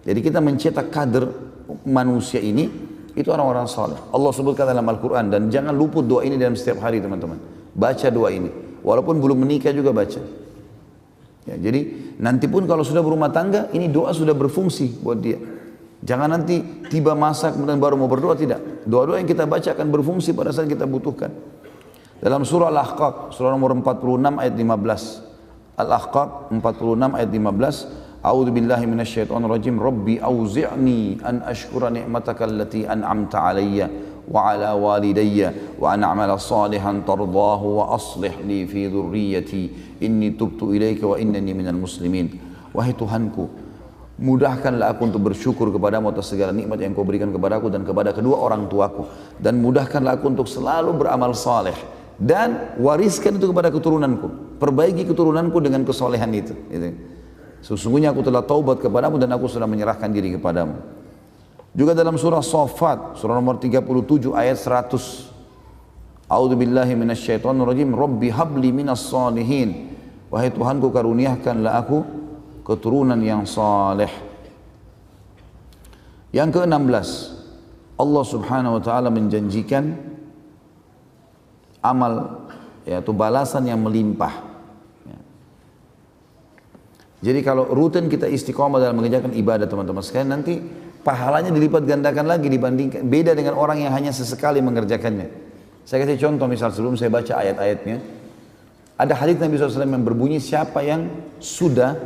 Jadi kita mencetak kader manusia ini, itu orang-orang soleh. Allah sebutkan dalam Al-Quran, dan jangan luput doa ini dalam setiap hari teman-teman. Baca doa ini, walaupun belum menikah juga baca. Ya, jadi nanti pun kalau sudah berumah tangga, ini doa sudah berfungsi buat dia. Jangan nanti tiba masa kemudian baru mau berdoa, tidak. Doa-doa yang kita baca akan berfungsi pada saat kita butuhkan. Dalam surah Al-Ahqaf, surah nomor 46 ayat 15. Al-Ahqaf 46 ayat 15. A'udzu billahi minasyaitonir rajim. Rabbi auzi'ni an ashkura ni'mataka allati an'amta 'alayya wa 'ala walidayya wa an a'mala salihan tardahu wa aslih li fi dhurriyyati inni tubtu ilaika wa innani minal muslimin. Wahai Tuhanku, mudahkanlah aku untuk bersyukur kepadamu atas segala nikmat yang kau berikan kepadaku dan kepada kedua orang tuaku, dan mudahkanlah aku untuk selalu beramal saleh dan wariskan itu kepada keturunanku. Perbaiki keturunanku dengan kesolehan itu. Sesungguhnya aku telah taubat kepadamu dan aku sudah menyerahkan diri kepadamu. Juga dalam surah Shaffat, surah nomor 37 ayat 100. A'udzu billahi minasyaitonir rajim. Rabbi habli minas salihin. Wahai Tuhanku, karuniakanlah aku keturunan yang saleh. Yang ke-16, Allah Subhanahu wa taala menjanjikan amal, yaitu balasan yang melimpah. Jadi kalau rutin kita istiqomah dalam mengerjakan ibadah teman-teman sekalian, nanti pahalanya dilipat gandakan lagi dibandingkan, beda dengan orang yang hanya sesekali mengerjakannya. Saya kasih contoh, misal sebelum saya baca ayat-ayatnya, ada hadits Nabi SAW yang berbunyi, siapa yang sudah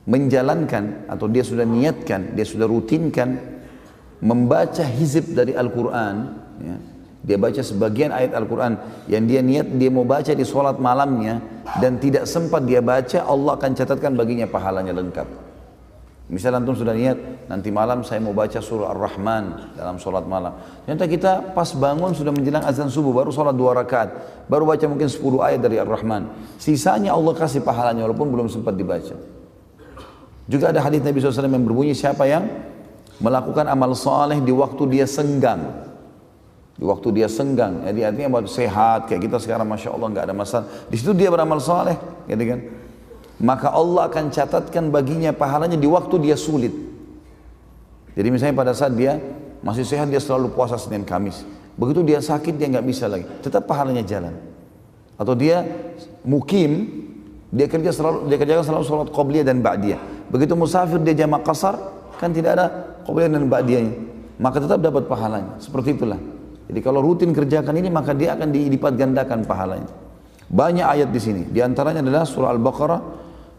menjalankan atau dia sudah niatkan, dia sudah rutinkan membaca hizib dari Al-Quran, dia baca sebagian ayat Al-Quran yang dia niat dia mau baca di sholat malamnya dan tidak sempat dia baca, Allah akan catatkan baginya pahalanya lengkap. Misal antum sudah niat, nanti malam saya mau baca surah Ar-Rahman dalam sholat malam. Ternyata kita pas bangun sudah menjelang azan subuh, baru sholat 2 rakaat, baru baca mungkin 10 ayat dari Ar-Rahman. Sisanya Allah kasih pahalanya walaupun belum sempat dibaca. Juga ada hadits Nabi SAW yang berbunyi, siapa yang melakukan amal saleh di waktu dia senggang. Di waktu dia senggang, jadi artinya buat sehat kayak kita sekarang, masya Allah nggak ada masalah. Di situ dia beramal saleh, gitu kan? Maka Allah akan catatkan baginya pahalanya di waktu dia sulit. Jadi misalnya pada saat dia masih sehat, dia selalu puasa Senin Kamis. Begitu dia sakit, dia nggak bisa lagi, tetap pahalanya jalan. Atau dia mukim, dia kerjakan selalu sholat qobliyah dan ba'diyah. Begitu musafir dia jamak qasar, kan tidak ada qobliyah dan ba'diyahnya, maka tetap dapat pahalanya. Seperti itulah. Jadi kalau rutin kerjakan ini, maka dia akan dilipat gandakan pahalanya. Banyak ayat di sini. Di antaranya adalah surah Al-Baqarah,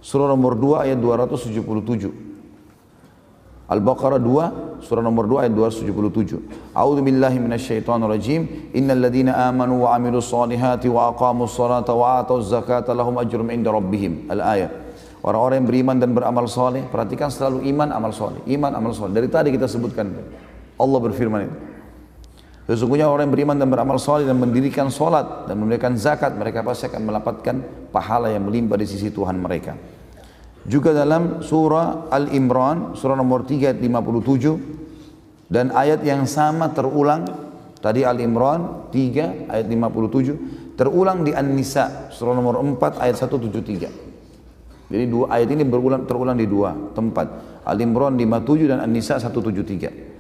surah nomor 2 ayat 277. Al-Baqarah 2, surah nomor 2 ayat 277. A'udzu billahi minasyaitonir rajim. Innal ladzina amanu wa 'amilus solihati wa aqamus sholata wa atuz zakata lahum ajrum 'inda rabbihim. Al-ayat. Orang-orang yang beriman dan beramal soleh, perhatikan selalu iman, amal soleh. Iman, amal soleh. Dari tadi kita sebutkan. Allah berfirman itu. Sesungguhnya orang yang beriman dan beramal soleh dan mendirikan solat dan memberikan zakat, mereka pasti akan mendapatkan pahala yang melimpah di sisi Tuhan mereka. Juga dalam surah Al-Imran, surah nomor 3 ayat 57, dan ayat yang sama terulang, tadi Al-Imran 3 ayat 57, terulang di An-Nisa, surah nomor 4 ayat 173. Jadi dua ayat ini terulang di dua tempat, Al-Imran 57 dan An-Nisa 173.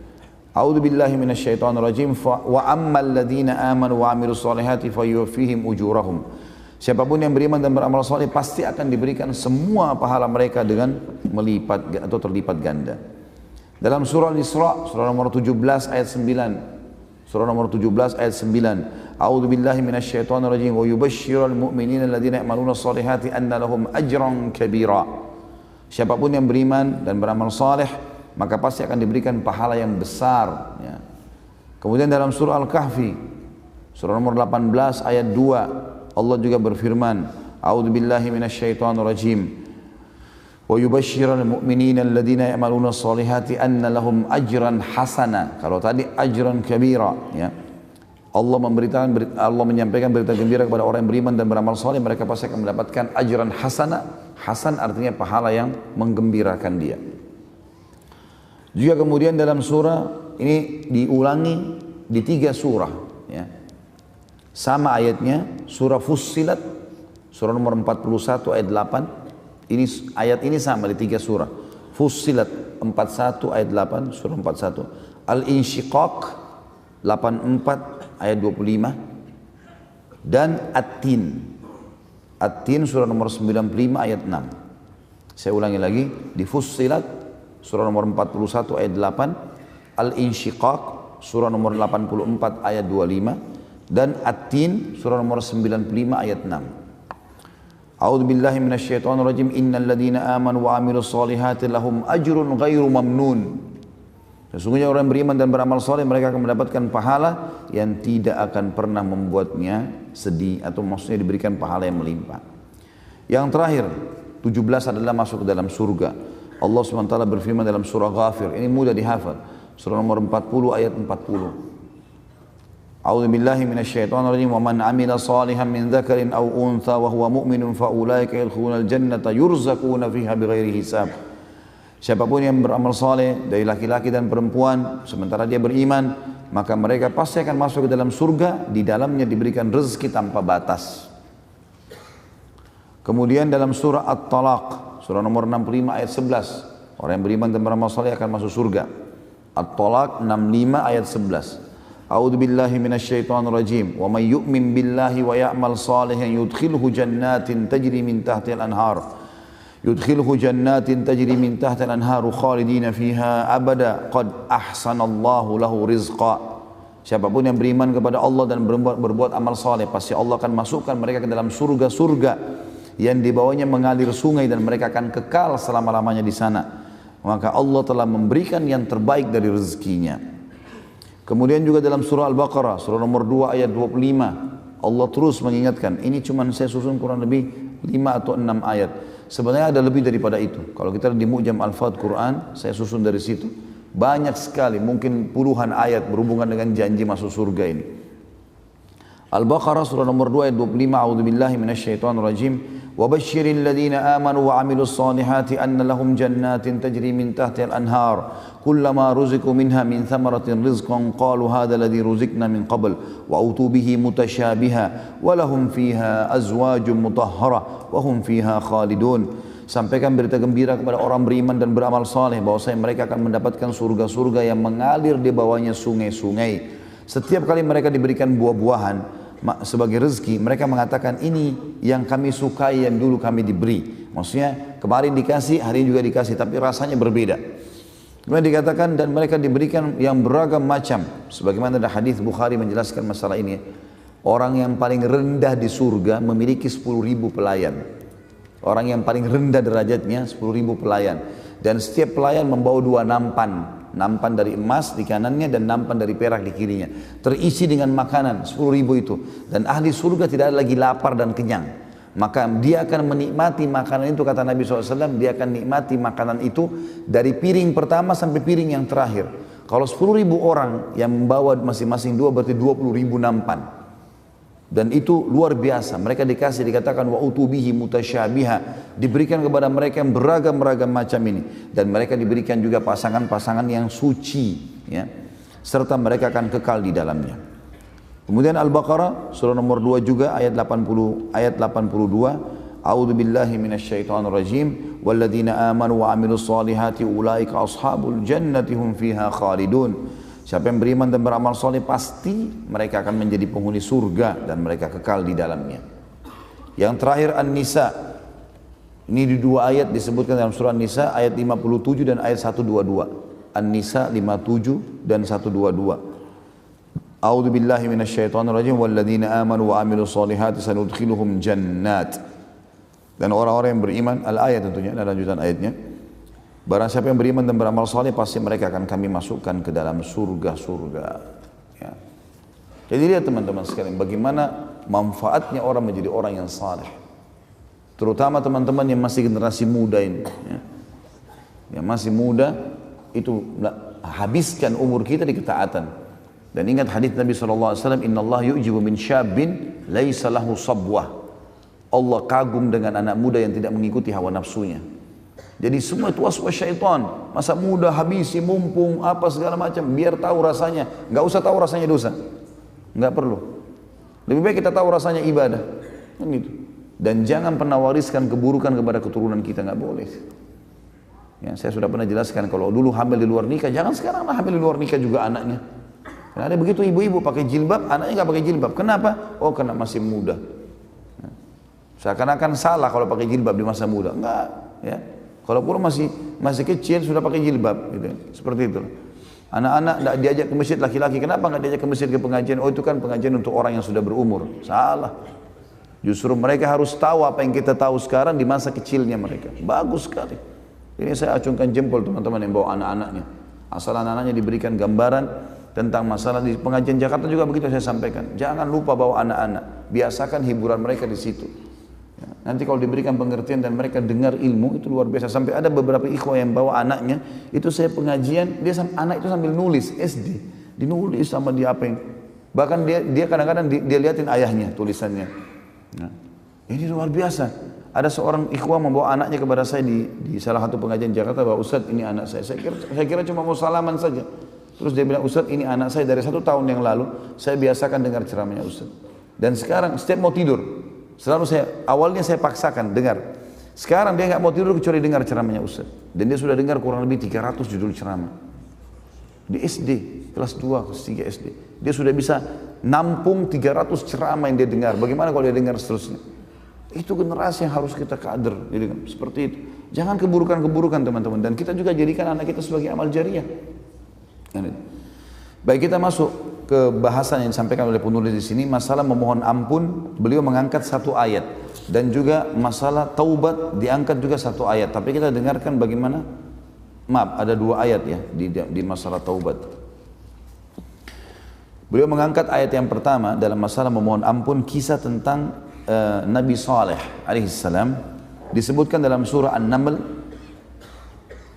A'udzu billahi minasyaitonir rajim. Wa ammal ladzina amanu wa 'amilus solihati fayuwaffihim ujurahum. Siapapun yang beriman dan beramal saleh pasti akan diberikan semua pahala mereka dengan melipat atau terlipat ganda. Dalam surah Al-Isra, surah nomor 17 ayat 9. Surah nomor 17 ayat 9. A'udzu billahi minasyaitonir rajim wa yubashshirul mu'minina alladziina ya'maluna shalihati anna lahum ajran kabira. Siapapun yang beriman dan beramal saleh, maka pasti akan diberikan pahala yang besar, ya. Kemudian dalam surah Al-Kahfi, surah nomor 18 ayat 2, Allah juga berfirman, A'udzu billahi minasyaitonir rajim. Wa yubashshirul mu'minina alladziina ya'maluna shalihati anna lahum ajran hasana. Kalau tadi ajran kabira, ya. Allah menyampaikan berita gembira kepada orang yang beriman dan beramal saleh, mereka pasti akan mendapatkan ajran hasana. Hasan artinya pahala yang menggembirakan dia. Juga kemudian dalam surah ini diulangi di 3 surah, ya. Sama ayatnya, surah Fussilat, surah nomor 41 ayat 8. Ayat ini sama di 3 surah. Fussilat 41 ayat 8, surah 41. Al-Insyiqaq 84 ayat 25. Dan At-Tin. At-Tin surah nomor 95 ayat 6. Saya ulangi lagi, di Fussilat surah nomor 41 ayat 8, Al-Insyiqaq surah nomor 84 ayat 25, dan At-Tin surah nomor 95 ayat 6. A'udzu billahi minasyaitonir rajim. Innal ladzina amanu wa 'amilus solihati lahum ajrun ghairu mamnun. Sesungguhnya orang beriman dan beramal saleh, mereka akan mendapatkan pahala yang tidak akan pernah membuatnya sedih, atau maksudnya diberikan pahala yang melimpah. Yang terakhir 17 adalah masuk ke dalam surga. Allah SWT berfirman dalam surah Ghafir, ini mudah dihafal, surah nomor 40 ayat 40. A'udzu billahi minasyaitonir rajim. Wa man 'amila shalihan min dzakarin aw untha wa huwa mu'minun fa ulaika yadkhulunal jannata yurzaquna fiha bighairi hisab. Siapapun yang beramal saleh dari laki-laki dan perempuan sementara dia beriman, maka mereka pasti akan masuk ke dalam surga, di dalamnya diberikan rezeki tanpa batas. Kemudian dalam surah At-Talaq, surah nomor 65 ayat 11, orang yang beriman dan beramal saleh akan masuk surga. At-Talaq 65 ayat 11. A'udzu billahi minasyaitonir rajim. Wa may yu'min billahi wa ya'mal salihan yudkhilhu jannatin tajri min tahtiha al-anhar. Yudkhilhu jannatin tajri min tahtiha al-anharu khalidina fiha abada qad ahsanallahu lahu rizqa. Siapapun yang beriman kepada Allah dan berbuat amal saleh, pasti Allah akan masukkan mereka ke dalam surga-surga yang di bawahnya mengalir sungai, dan mereka akan kekal selama-lamanya di sana. Maka Allah telah memberikan yang terbaik dari rezekinya. Kemudian juga dalam surah Al-Baqarah, surah nomor 2 ayat 25, Allah terus mengingatkan, ini cuma saya susun kurang lebih 5 atau 6 ayat. Sebenarnya ada lebih daripada itu. Kalau kita di Mu'jam Al-Fat Quran, saya susun dari situ. Banyak sekali, mungkin puluhan ayat berhubungan dengan janji masuk surga ini. Al-Baqarah surah nomor 2 ayat 25. A'udzubillahi minasyaitonir rajim. Wa basyiril ladzina amanu wa 'amilus solihati anna lahum jannatin tajri min tahtiha al-anhar. Kullama ruziqu minha min thamaratin rizqan qalu hadha alladhi ruziqna min qabl wa utu bihi mutasyabiha wa lahum fiha azwajun mutahhara wa hum fiha khalidun. Sampaikan berita gembira kepada orang beriman dan beramal saleh bahwasanya mereka akan mendapatkan surga-surga yang mengalir di bawahnya sungai-sungai. Setiap kali mereka diberikan buah-buahan sebagai rezeki, mereka mengatakan ini yang kami sukai yang dulu kami diberi. Maksudnya kemarin dikasih, hari ini juga dikasih, tapi rasanya berbeda. Kemudian dikatakan dan mereka diberikan yang beragam macam. Sebagaimana ada hadis Bukhari menjelaskan masalah ini. Orang yang paling rendah di surga memiliki 10.000 pelayan. Orang yang paling rendah derajatnya 10.000 pelayan. Dan setiap pelayan membawa 2 nampan. Nampan dari emas di kanannya dan nampan dari perak di kirinya. Terisi dengan makanan 10.000 itu. Dan ahli surga tidak ada lagi lapar dan kenyang. Maka dia akan menikmati makanan itu, kata Nabi SAW, dia akan nikmati makanan itu dari piring pertama sampai piring yang terakhir. Kalau 10.000 orang yang membawa masing-masing 2 berarti 20.000 nampan. Dan itu luar biasa. Mereka dikasih, dikatakan wa utubihi mutasyabiha, diberikan kepada mereka yang beragam-ragam macam ini. Dan mereka diberikan juga pasangan-pasangan yang suci, ya. Serta mereka akan kekal di dalamnya. Kemudian Al-Baqarah surah nomor 2 juga ayat 82. A'udzu billahi minasyaitonir rajim. Walladzina amanu wa 'amilus solihati ulaika ashabul jannati hum fiha khalidun. Siapa yang beriman dan beramal saleh pasti mereka akan menjadi penghuni surga dan mereka kekal di dalamnya. Yang terakhir An-Nisa. Ini di 2 ayat disebutkan dalam surah An-Nisa ayat 57 dan ayat 122. An-Nisa 57 dan 122. A'udzu billahi minasyaitonir rajim walladzina amanu wa amilus solihati sanudkhiluhum jannat. Dan orang-orang yang beriman, al-ayat tentunya, dan lanjutan ayatnya. Barang siapa yang beriman dan beramal saleh pasti mereka akan kami masukkan ke dalam surga-surga. Ya. Jadi lihat teman-teman sekalian bagaimana manfaatnya orang menjadi orang yang saleh. Terutama teman-teman yang masih generasi muda ini. Ya. Yang masih muda itu habiskan umur kita di ketaatan. Dan ingat hadis Nabi SAW, Inna Allah yu'jibu min syabin laisa lahu sabwah. Allah kagum dengan anak muda yang tidak mengikuti hawa nafsunya. Jadi semua itu waswas syaitan. Masa muda habisi, mumpung, apa segala macam. Biar tahu rasanya. Nggak usah tahu rasanya dosa. Nggak perlu. Lebih baik kita tahu rasanya ibadah. Kan gitu. Dan jangan pernah wariskan keburukan kepada keturunan kita. Nggak boleh. Ya, saya sudah pernah jelaskan kalau dulu hamil di luar nikah. Jangan sekarang lah hamil di luar nikah juga anaknya. Karena ada begitu ibu-ibu pakai jilbab, anaknya nggak pakai jilbab. Kenapa? Oh karena masih muda. Ya. Seakan-akan salah kalau pakai jilbab di masa muda. Enggak. Ya. Kalau pun masih kecil sudah pakai jilbab, gitu. Seperti itu. Anak-anak tidak diajak ke masjid laki-laki, kenapa nggak diajak ke masjid ke pengajian? Oh itu kan pengajian untuk orang yang sudah berumur. Salah. Justru mereka harus tahu apa yang kita tahu sekarang di masa kecilnya mereka. Bagus sekali. Ini saya acungkan jempol teman-teman yang bawa anak-anaknya. Asal anak-anaknya diberikan gambaran tentang masalah di pengajian Jakarta juga begitu saya sampaikan. Jangan lupa bawa anak-anak. Biasakan hiburan mereka di situ. Nanti kalau diberikan pengertian dan mereka dengar ilmu itu luar biasa. Sampai ada beberapa ikhwah yang bawa anaknya, itu saya pengajian, anak itu sambil nulis SD, dinulis sama dia apa yang, bahkan dia kadang-kadang dia liatin ayahnya tulisannya. Nah, ini luar biasa. Ada seorang ikhwah membawa anaknya kepada saya di salah satu pengajian Jakarta, bahwa Ustaz ini anak saya. Saya kira cuma mau salaman saja. Terus dia bilang, Ustaz ini anak saya dari 1 tahun yang lalu saya biasakan dengar ceramahnya Ustaz. Dan sekarang setiap mau tidur selalu awalnya saya paksakan dengar. Sekarang dia nggak mau tidur kecuali dengar ceramahnya Ustaz. Dan dia sudah dengar kurang lebih 300 judul ceramah. Di SD, kelas 2, kelas 3 SD. Dia sudah bisa nampung 300 ceramah yang dia dengar. Bagaimana kalau dia dengar seterusnya? Itu generasi yang harus kita kader. Jadi, seperti itu. Jangan keburukan-keburukan teman-teman. Dan kita juga jadikan anak kita sebagai amal jariah. Baik, kita masuk ke bahasan yang disampaikan oleh penulis di sini, masalah memohon ampun. Beliau mengangkat 1 ayat dan juga masalah taubat diangkat juga 1 ayat. Tapi kita dengarkan bagaimana, maaf ada 2 ayat ya di masalah taubat. Beliau mengangkat ayat yang pertama dalam masalah memohon ampun, kisah tentang Nabi Saleh alaihissalam, disebutkan dalam surah An-Naml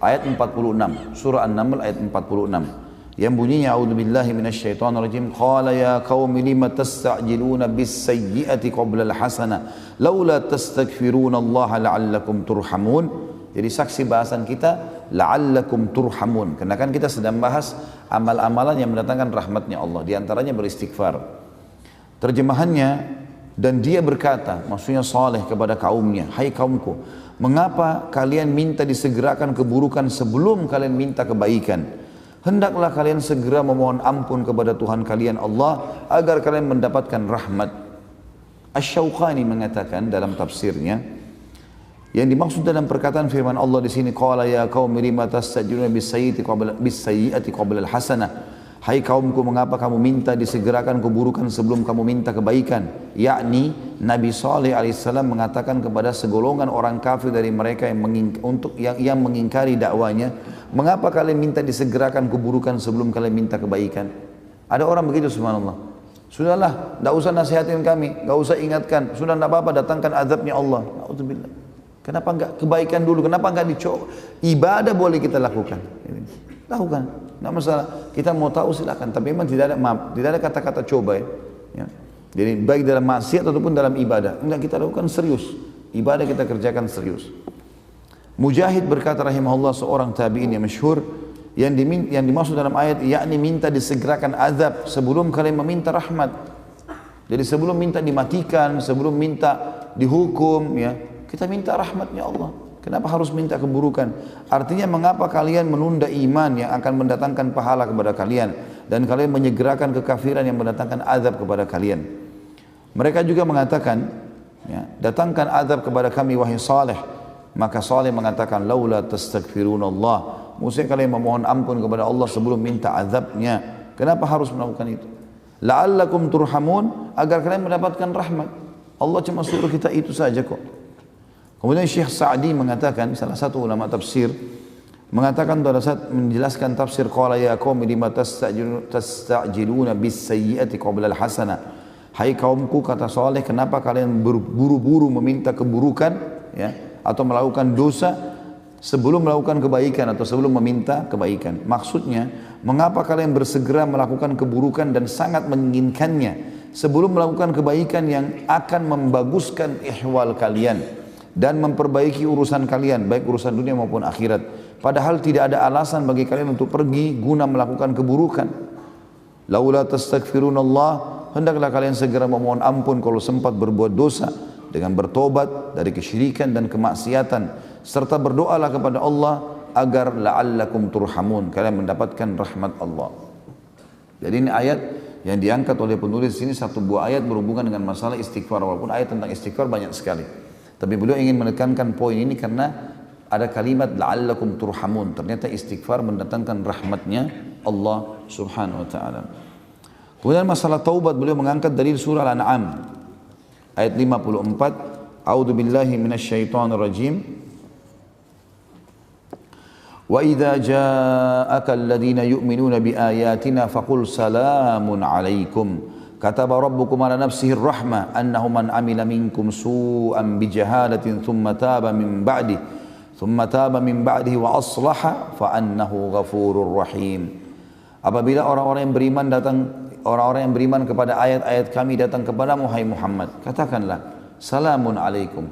ayat 46. Surah An-Naml ayat 46. Yang bunyinya a'udzubillahi minasyaitonirrajim, qala ya qaumi lima tasta'jiluna bis-sayyi'ati qabla al-hasanah laula tastaghfiruna Allah la'allakum turhamun. Jadi saksi bahasan kita la'allakum turhamun, karena kan kita sedang bahas amal-amalan yang mendatangkan rahmatnya Allah, di antaranya beristighfar. Terjemahannya, dan dia berkata, maksudnya Saleh kepada kaumnya, hai kaumku, mengapa kalian minta disegerakan keburukan sebelum kalian minta kebaikan? Hendaklah kalian segera memohon ampun kepada Tuhan kalian Allah agar kalian mendapatkan rahmat. Asy-Syaukani mengatakan dalam tafsirnya, yang dimaksud dalam perkataan firman Allah di sini, qala ya qaumi lima tastajiluna bis-sayyi'ati qabla al-hasanah. Hai kaumku, mengapa kamu minta disegerakan keburukan sebelum kamu minta kebaikan? Yakni Nabi Saleh alaihissalam mengatakan kepada segolongan orang kafir dari mereka yang mengingkari dakwanya, mengapa kalian minta disegerakan keburukan sebelum kalian minta kebaikan? Ada orang begitu, subhanallah. Sudahlah, tidak usah nasihatin kami, tidak usah ingatkan, sudah tidak apa-apa, datangkan azabnya Allah. Na'udzubillah. Kenapa enggak kebaikan dulu? Kenapa enggak dicoba? Ibadah boleh kita lakukan. Lakukan, tidak masalah. Kita mau tahu silakan, tapi memang tidak ada kata-kata coba ya. Jadi baik dalam maksiat ataupun dalam ibadah, enggak, kita lakukan serius. Ibadah kita kerjakan serius. Mujahid berkata rahimahullah, seorang tabi'in yang masyhur, yang dimaksud dalam ayat yakni minta disegerakan azab sebelum kalian meminta rahmat. Jadi sebelum minta dimatikan, sebelum minta dihukum ya, kita minta rahmatnya Allah. Kenapa harus minta keburukan? Artinya mengapa kalian menunda iman yang akan mendatangkan pahala kepada kalian, dan kalian menyegerakan kekafiran yang mendatangkan azab kepada kalian? Mereka juga mengatakan, ya, datangkan azab kepada kami wahai Saleh. Maka Saleh mengatakan, laula tastaghfirunallah. Maksudnya kalian memohon ampun kepada Allah sebelum minta azabnya. Kenapa harus melakukan itu? La'allakum turhamun, agar kalian mendapatkan rahmat. Allah cuma suruh kita itu saja kok. Kemudian Syekh Sa'di mengatakan, salah satu ulama tafsir, mengatakan pada saat menjelaskan tafsir, qala ya qaumi lima tastajiluna bis sayyi'ati qabla al hasanah. Hai kaumku, kata Saleh, kenapa kalian berburu-buru meminta keburukan, ya, atau melakukan dosa sebelum melakukan kebaikan atau sebelum meminta kebaikan. Maksudnya, mengapa kalian bersegera melakukan keburukan dan sangat menginginkannya sebelum melakukan kebaikan yang akan membaguskan ihwal kalian dan memperbaiki urusan kalian, baik urusan dunia maupun akhirat. Padahal tidak ada alasan bagi kalian untuk pergi guna melakukan keburukan. Laula tastaghfirunallah, hendaklah kalian segera memohon ampun kalau sempat berbuat dosa dengan bertobat dari kesyirikan dan kemaksiatan, serta berdoalah kepada Allah agar la'allakum turhamun, kalian mendapatkan rahmat Allah. Jadi ini ayat yang diangkat oleh penulis ini, satu buah ayat berhubungan dengan masalah istighfar, walaupun ayat tentang istighfar banyak sekali. Tapi beliau ingin menekankan poin ini karena ada kalimat la'allakum turhamun. Ternyata istighfar mendatangkan rahmatnya Allah subhanahu wa ta'ala. Kemudian masalah taubat, beliau mengangkat dari surah Al-An'am ayat 54. A'udzu billahi minasyaitonir rajim. Wa idza ja'aka alladhina yu'minuna biayatina faqul salamun 'alaikum kataba rabbukum 'ala nafsihi ar-rahmah annahu man 'amila minkum su'an bijahalatin thumma taba min ba'dihi wa aslaha fa annahu ghafurur rahim. Apabila orang-orang yang beriman kepada ayat-ayat kami datang kepadamu, hai Muhammad, katakanlah salamun alaikum,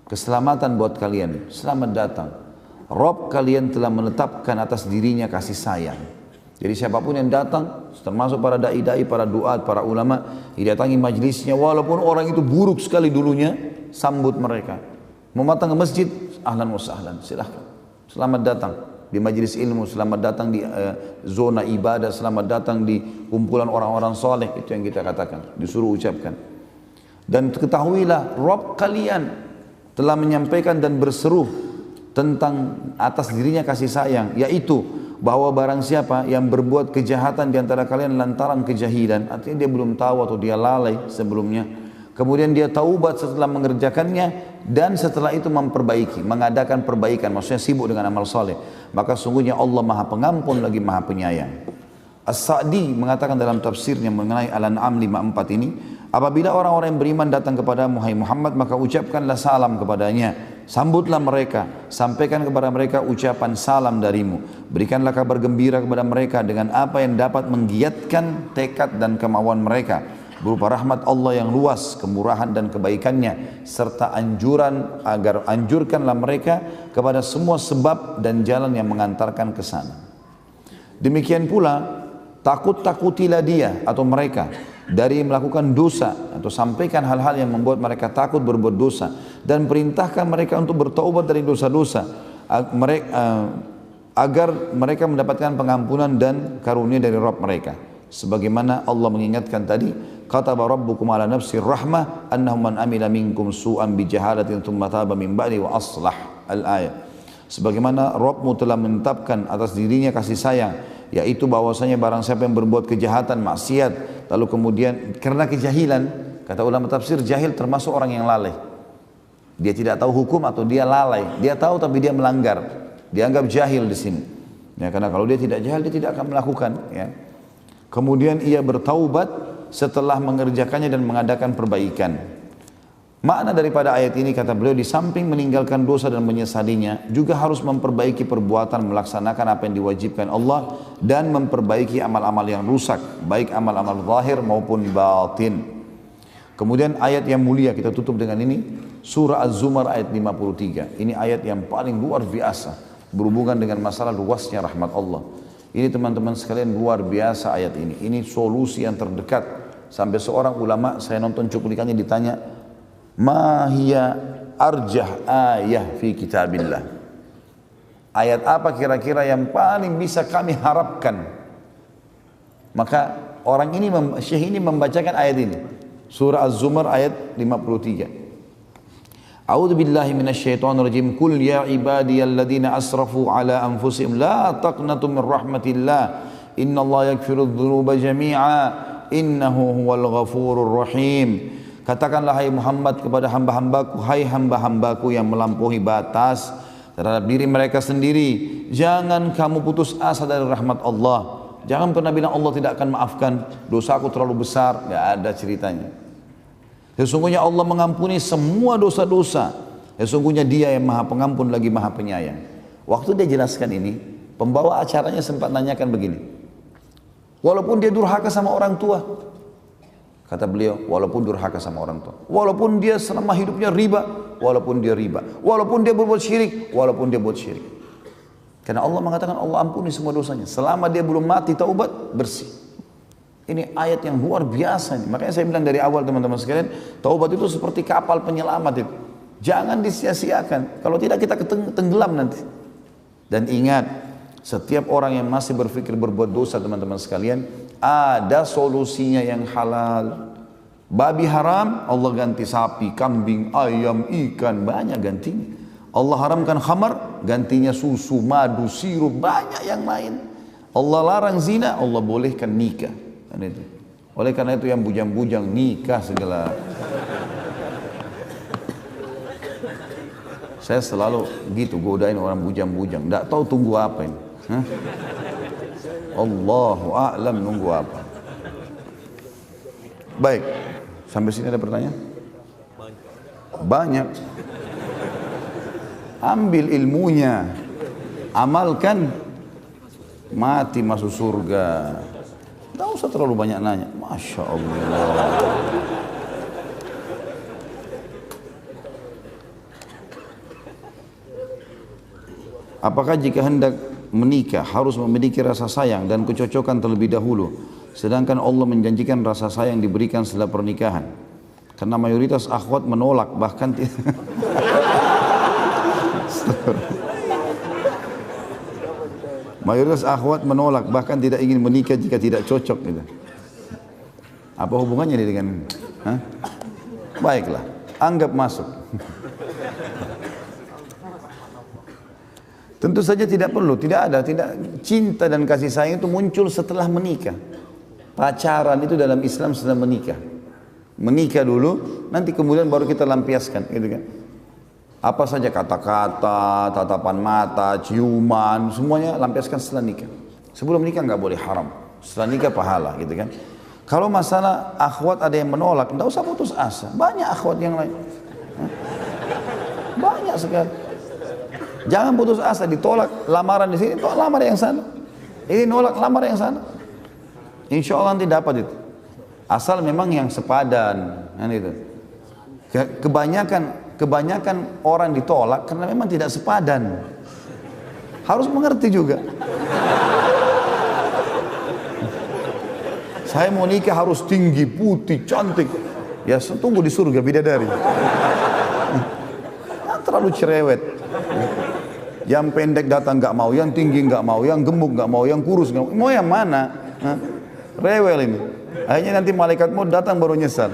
keselamatan buat kalian, selamat datang. Rabb kalian telah menetapkan atas dirinya kasih sayang. Jadi siapapun yang datang, termasuk para da'i-da'i, para duat, para ulama, didatangi majlisnya, walaupun orang itu buruk sekali dulunya, sambut mereka. Mau datang ke masjid, ahlan wa sahlan, silahkan, selamat datang di majlis ilmu, selamat datang di zona ibadah, selamat datang di kumpulan orang-orang soleh. Itu yang kita katakan, disuruh ucapkan. Dan ketahuilah Rabb kalian telah menyampaikan dan berseru tentang atas dirinya kasih sayang, yaitu bahwa barang siapa yang berbuat kejahatan di antara kalian lantaran kejahilan, artinya dia belum tahu atau dia lalai sebelumnya, kemudian dia taubat setelah mengerjakannya dan setelah itu memperbaiki, mengadakan perbaikan, maksudnya sibuk dengan amal soleh, maka sungguhnya Allah Maha Pengampun lagi Maha Penyayang. As-Sa'di mengatakan dalam tafsirnya mengenai Al-An'am 54 ini, apabila orang-orang yang beriman datang kepadamu, hai Muhammad, maka ucapkanlah salam kepadanya, sambutlah mereka, sampaikan kepada mereka ucapan salam darimu, berikanlah kabar gembira kepada mereka dengan apa yang dapat menggiatkan tekad dan kemauan mereka, berupa rahmat Allah yang luas, kemurahan dan kebaikannya, serta anjurkanlah mereka kepada semua sebab dan jalan yang mengantarkan ke sana. Demikian pula takut-takutilah dia atau mereka dari melakukan dosa, atau sampaikan hal-hal yang membuat mereka takut berbuat dosa, dan perintahkan mereka untuk bertaubat dari dosa-dosa agar mereka mendapatkan pengampunan dan karunia dari Rabb mereka. Sebagaimana Allah mengingatkan tadi, kataba rabbukum ala nafsir rahmah annahu man amila minkum su'an bijahalatin thumma taba min ba'di wa aslah. Al-ayat. Sebagaimana Rabbmu telah menetapkan atas dirinya kasih sayang, yaitu bahwasanya barang siapa yang berbuat kejahatan, maksiat, lalu kemudian karena kejahilan, kata ulama tafsir, jahil termasuk orang yang lalai. Dia tidak tahu hukum atau dia lalai. Dia tahu tapi dia melanggar. Dianggap jahil di sini. Ya, karena kalau dia tidak jahil, dia tidak akan melakukan. Ya. Kemudian ia bertaubat setelah mengerjakannya dan mengadakan perbaikan. Makna daripada ayat ini, kata beliau, di samping meninggalkan dosa dan menyesalinya, juga harus memperbaiki perbuatan, melaksanakan apa yang diwajibkan Allah, dan memperbaiki amal-amal yang rusak, baik amal-amal zahir maupun batin. Kemudian ayat yang mulia, kita tutup dengan ini, surah Az-Zumar ayat 53. Ini ayat yang paling luar biasa, berhubungan dengan masalah luasnya rahmat Allah. Ini teman-teman sekalian, luar biasa ayat ini. Ini solusi yang terdekat. Sampai seorang ulama, saya nonton cuplikannya, ditanya, ma hiya arjah ayah fi kitabillah, ayat apa kira-kira yang paling bisa kami harapkan? Maka orang ini, syekh ini membacakan ayat ini, surah Az-Zumar ayat 53. A'udzu billahi minasyaitonir rajim. Qul ya ibadiyalladzina asrafu ala anfusihim la taqnatu min rahmatillah innallaha yaghfirudz dzunuba jami'a innahu huwal ghafurur rahim. Katakanlah hai Muhammad kepada hamba-hambaku, hai hamba-hambaku yang melampaui batas terhadap diri mereka sendiri, jangan kamu putus asa dari rahmat Allah. Jangan pernah bilang Allah tidak akan maafkan, dosaku terlalu besar, enggak ada ceritanya. Sesungguhnya Allah mengampuni semua dosa-dosa. Sesungguhnya Dia yang Maha Pengampun lagi Maha Penyayang. Waktu dia jelaskan ini, pembawa acaranya sempat nanyakan begini, walaupun dia durhaka sama orang tua, kata beliau, walaupun durhaka sama orang tua, walaupun dia selama hidupnya riba, walaupun dia riba, walaupun dia berbuat syirik, walaupun dia buat syirik. Karena Allah mengatakan Allah ampuni semua dosanya, selama dia belum mati taubat, bersih. Ini ayat yang luar biasa nih. Makanya saya bilang dari awal teman-teman sekalian, taubat itu seperti kapal penyelamat itu. Jangan disia-siakan, kalau tidak kita tenggelam nanti. Dan ingat, setiap orang yang masih berpikir berbuat dosa teman-teman sekalian, ada solusinya yang halal. Babi haram, Allah ganti sapi, kambing, ayam, ikan, banyak gantinya. Allah haramkan khamar, gantinya susu, madu, sirup, banyak yang lain. Allah larang zina, Allah bolehkan nikah. Dan itu. Oleh karena itu yang bujang-bujang nikah segala. Saya selalu gitu godain orang bujang-bujang, tidak tahu tunggu apa ini. Hah? Allahu a'lam nunggu apa. Baik, sampai sini ada pertanyaan? Banyak. Ambil ilmunya, amalkan, mati masuk surga. Tidak usah terlalu banyak nanya. Masya Allah. Apakah jika hendak menikah harus memiliki rasa sayang dan kecocokan terlebih dahulu, sedangkan Allah menjanjikan rasa sayang diberikan setelah pernikahan? Karena mayoritas akhwat menolak, bahkan mayoritas akhwat menolak, bahkan tidak ingin menikah jika tidak cocok gitu. Apa hubungannya ini dengan baiklah, anggap masuk. Tentu saja tidak perlu, tidak cinta dan kasih sayang itu muncul setelah menikah. Pacaran itu dalam Islam setelah menikah. Menikah dulu, nanti kemudian baru kita lampiaskan, gitu kan. Apa saja kata-kata, tatapan mata, ciuman, semuanya lampiaskan setelah nikah. Sebelum nikah nggak boleh haram, setelah nikah pahala, gitu kan. Kalau masalah akhwat ada yang menolak, nggak usah putus asa. Banyak akhwat yang lain, banyak sekali. Jangan putus asa, ditolak lamaran di sini, tolak lamar yang sana. Ini nolak lamar yang sana. Insya Allah nanti dapat itu. Asal memang yang sepadan, kan itu. Kebanyakan orang ditolak karena memang tidak sepadan. Harus mengerti juga. Saya mau nikah harus tinggi, putih, cantik. Ya tunggu di surga bidadari. Terlalu cerewet. Yang pendek datang nggak mau, yang tinggi nggak mau, yang gemuk nggak mau, yang kurus nggak mau. Mau yang mana? Rewel ini. Akhirnya nanti malaikat mau datang baru nyesal.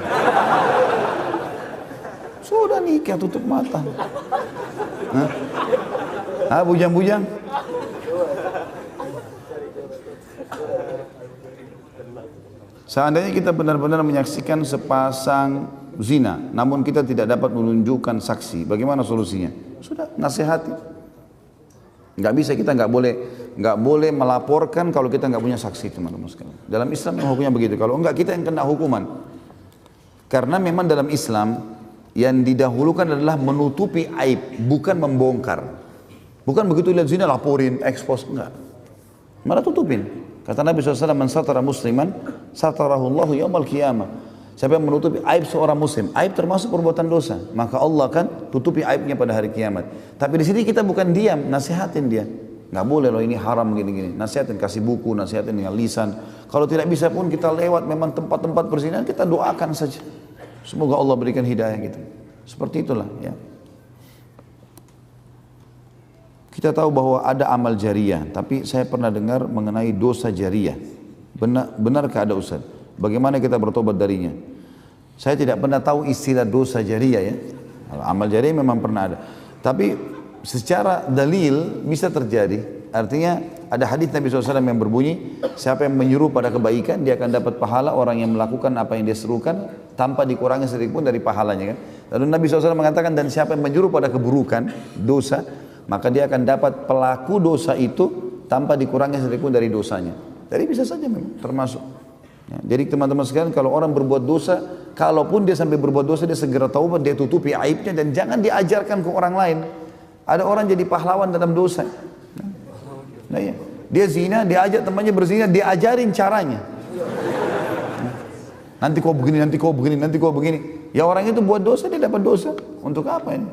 Sudah nikah tutup mata. Bujang-bujang. Seandainya kita benar-benar menyaksikan sepasang zina, namun kita tidak dapat menunjukkan saksi, bagaimana solusinya? Sudah, nasihati. Nggak bisa, kita nggak boleh melaporkan kalau kita nggak punya saksi, teman-teman sekalian. Dalam Islam yang hukumnya begitu. Kalau enggak, kita yang kena hukuman. Karena memang dalam Islam yang didahulukan adalah menutupi aib, bukan membongkar. Bukan begitu lihat zina laporin, expose, enggak. Malah tutupin. Kata Nabi SAW, "Man satara musliman, satarahullahu yaumal qiyamah." Siapa yang menutupi aib seorang muslim, aib termasuk perbuatan dosa, maka Allah akan tutupi aibnya pada hari kiamat. Tapi di sini kita bukan diam, nasihatin dia. Nggak boleh loh ini haram gini-gini. Nasihatin, kasih buku, nasihatin dengan lisan. Kalau tidak bisa pun kita lewat memang tempat-tempat perzinahan, kita doakan saja. Semoga Allah berikan hidayah gitu. Seperti itulah ya. Kita tahu bahwa ada amal jariyah, tapi saya pernah dengar mengenai dosa jariyah. Benarkah ada Ustaz? Bagaimana kita bertobat darinya? Saya tidak pernah tahu istilah dosa jariyah ya. Amal jariyah memang pernah ada. Tapi secara dalil bisa terjadi. Artinya ada hadis Nabi SAW yang berbunyi, siapa yang menyuruh pada kebaikan, dia akan dapat pahala orang yang melakukan apa yang dia serukan tanpa dikurangi sedikit pun dari pahalanya kan. Lalu Nabi SAW mengatakan, dan siapa yang menyuruh pada keburukan, dosa, maka dia akan dapat pelaku dosa itu tanpa dikurangi sedikit pun dari dosanya. Jadi bisa saja memang termasuk. Ya, jadi teman-teman sekalian, kalau orang berbuat dosa, kalaupun dia sampai berbuat dosa, dia segera taubat, dia tutupi aibnya dan jangan diajarkan ke orang lain. Ada orang jadi pahlawan dalam dosa. Nah, ya. Dia zina, dia ajak temannya berzina, dia ajarin caranya. Nanti kau begini, nanti kau begini, nanti kau begini. Ya orang itu buat dosa, dia dapat dosa. Untuk apa ini?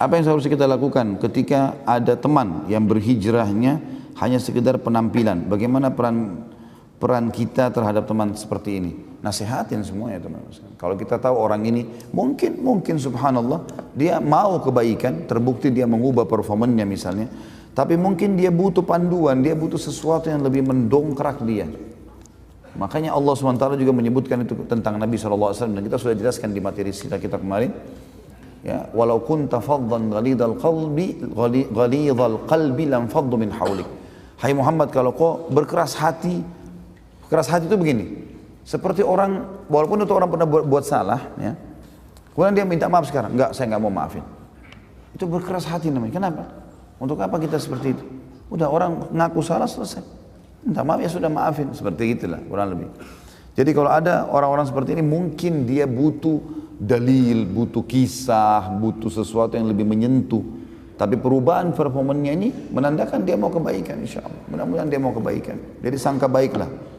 Apa yang harus kita lakukan ketika ada teman yang berhijrahnya hanya sekedar penampilan? Bagaimana peran kita terhadap teman seperti ini? Nasihatin semuanya teman-teman. Kalau kita tahu orang ini mungkin subhanallah dia mau kebaikan, terbukti dia mengubah performanya misalnya, tapi mungkin dia butuh panduan, dia butuh sesuatu yang lebih mendongkrak dia. Makanya Allah SWT juga menyebutkan itu tentang Nabi SAW, dan kita sudah jelaskan di materi kita kemarin. Ya, walau kunta faddan ghalidhal qalbi lam faddu min hawlik. Hai Muhammad, kalau kau berkeras hati itu begini. Seperti orang, walaupun itu orang pernah buat salah, ya, kemudian dia minta maaf sekarang, enggak, saya enggak mau maafin. Itu berkeras hati namanya. Kenapa? Untuk apa kita seperti itu? Udah orang ngaku salah, selesai. Minta maaf, ya sudah, maafin. Seperti itulah kurang lebih. Jadi kalau ada orang-orang seperti ini, mungkin dia butuh dalil, butuh kisah, butuh sesuatu yang lebih menyentuh. Tapi perubahan performanya ini menandakan dia mau kebaikan, insya Allah. Mudah-mudahan dia mau kebaikan. Jadi sangka baiklah.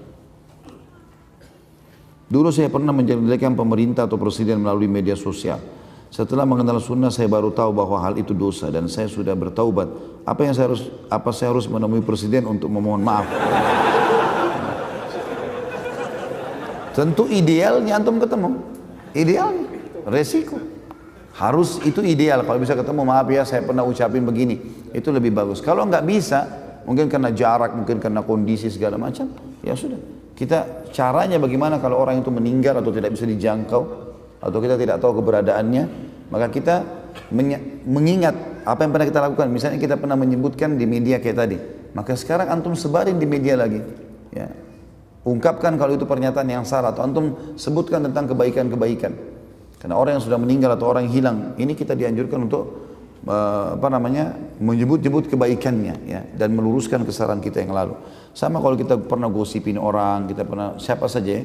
Dulu saya pernah menjelekkan pemerintah atau presiden melalui media sosial. Setelah mengenal sunnah, saya baru tahu bahwa hal itu dosa dan saya sudah bertaubat. Apa saya harus menemui presiden untuk memohon maaf? Tentu idealnya antum ketemu. Idealnya, resiko. Harus itu ideal. Kalau bisa ketemu, maaf ya saya pernah ucapin begini. Itu lebih bagus. Kalau nggak bisa, mungkin karena jarak, mungkin karena kondisi segala macam, ya sudah. Kita caranya bagaimana kalau orang itu meninggal atau tidak bisa dijangkau atau kita tidak tahu keberadaannya, maka kita mengingat apa yang pernah kita lakukan. Misalnya kita pernah menyebutkan di media kayak tadi, maka sekarang antum sebarin di media lagi, ya. Ungkapkan kalau itu pernyataan yang salah, atau antum sebutkan tentang kebaikan-kebaikan. Karena orang yang sudah meninggal atau orang yang hilang, ini kita dianjurkan untuk menyebut-nyebut kebaikannya, ya, dan meluruskan kesalahan kita yang lalu. Sama kalau kita pernah gosipin orang, kita pernah siapa saja, ya,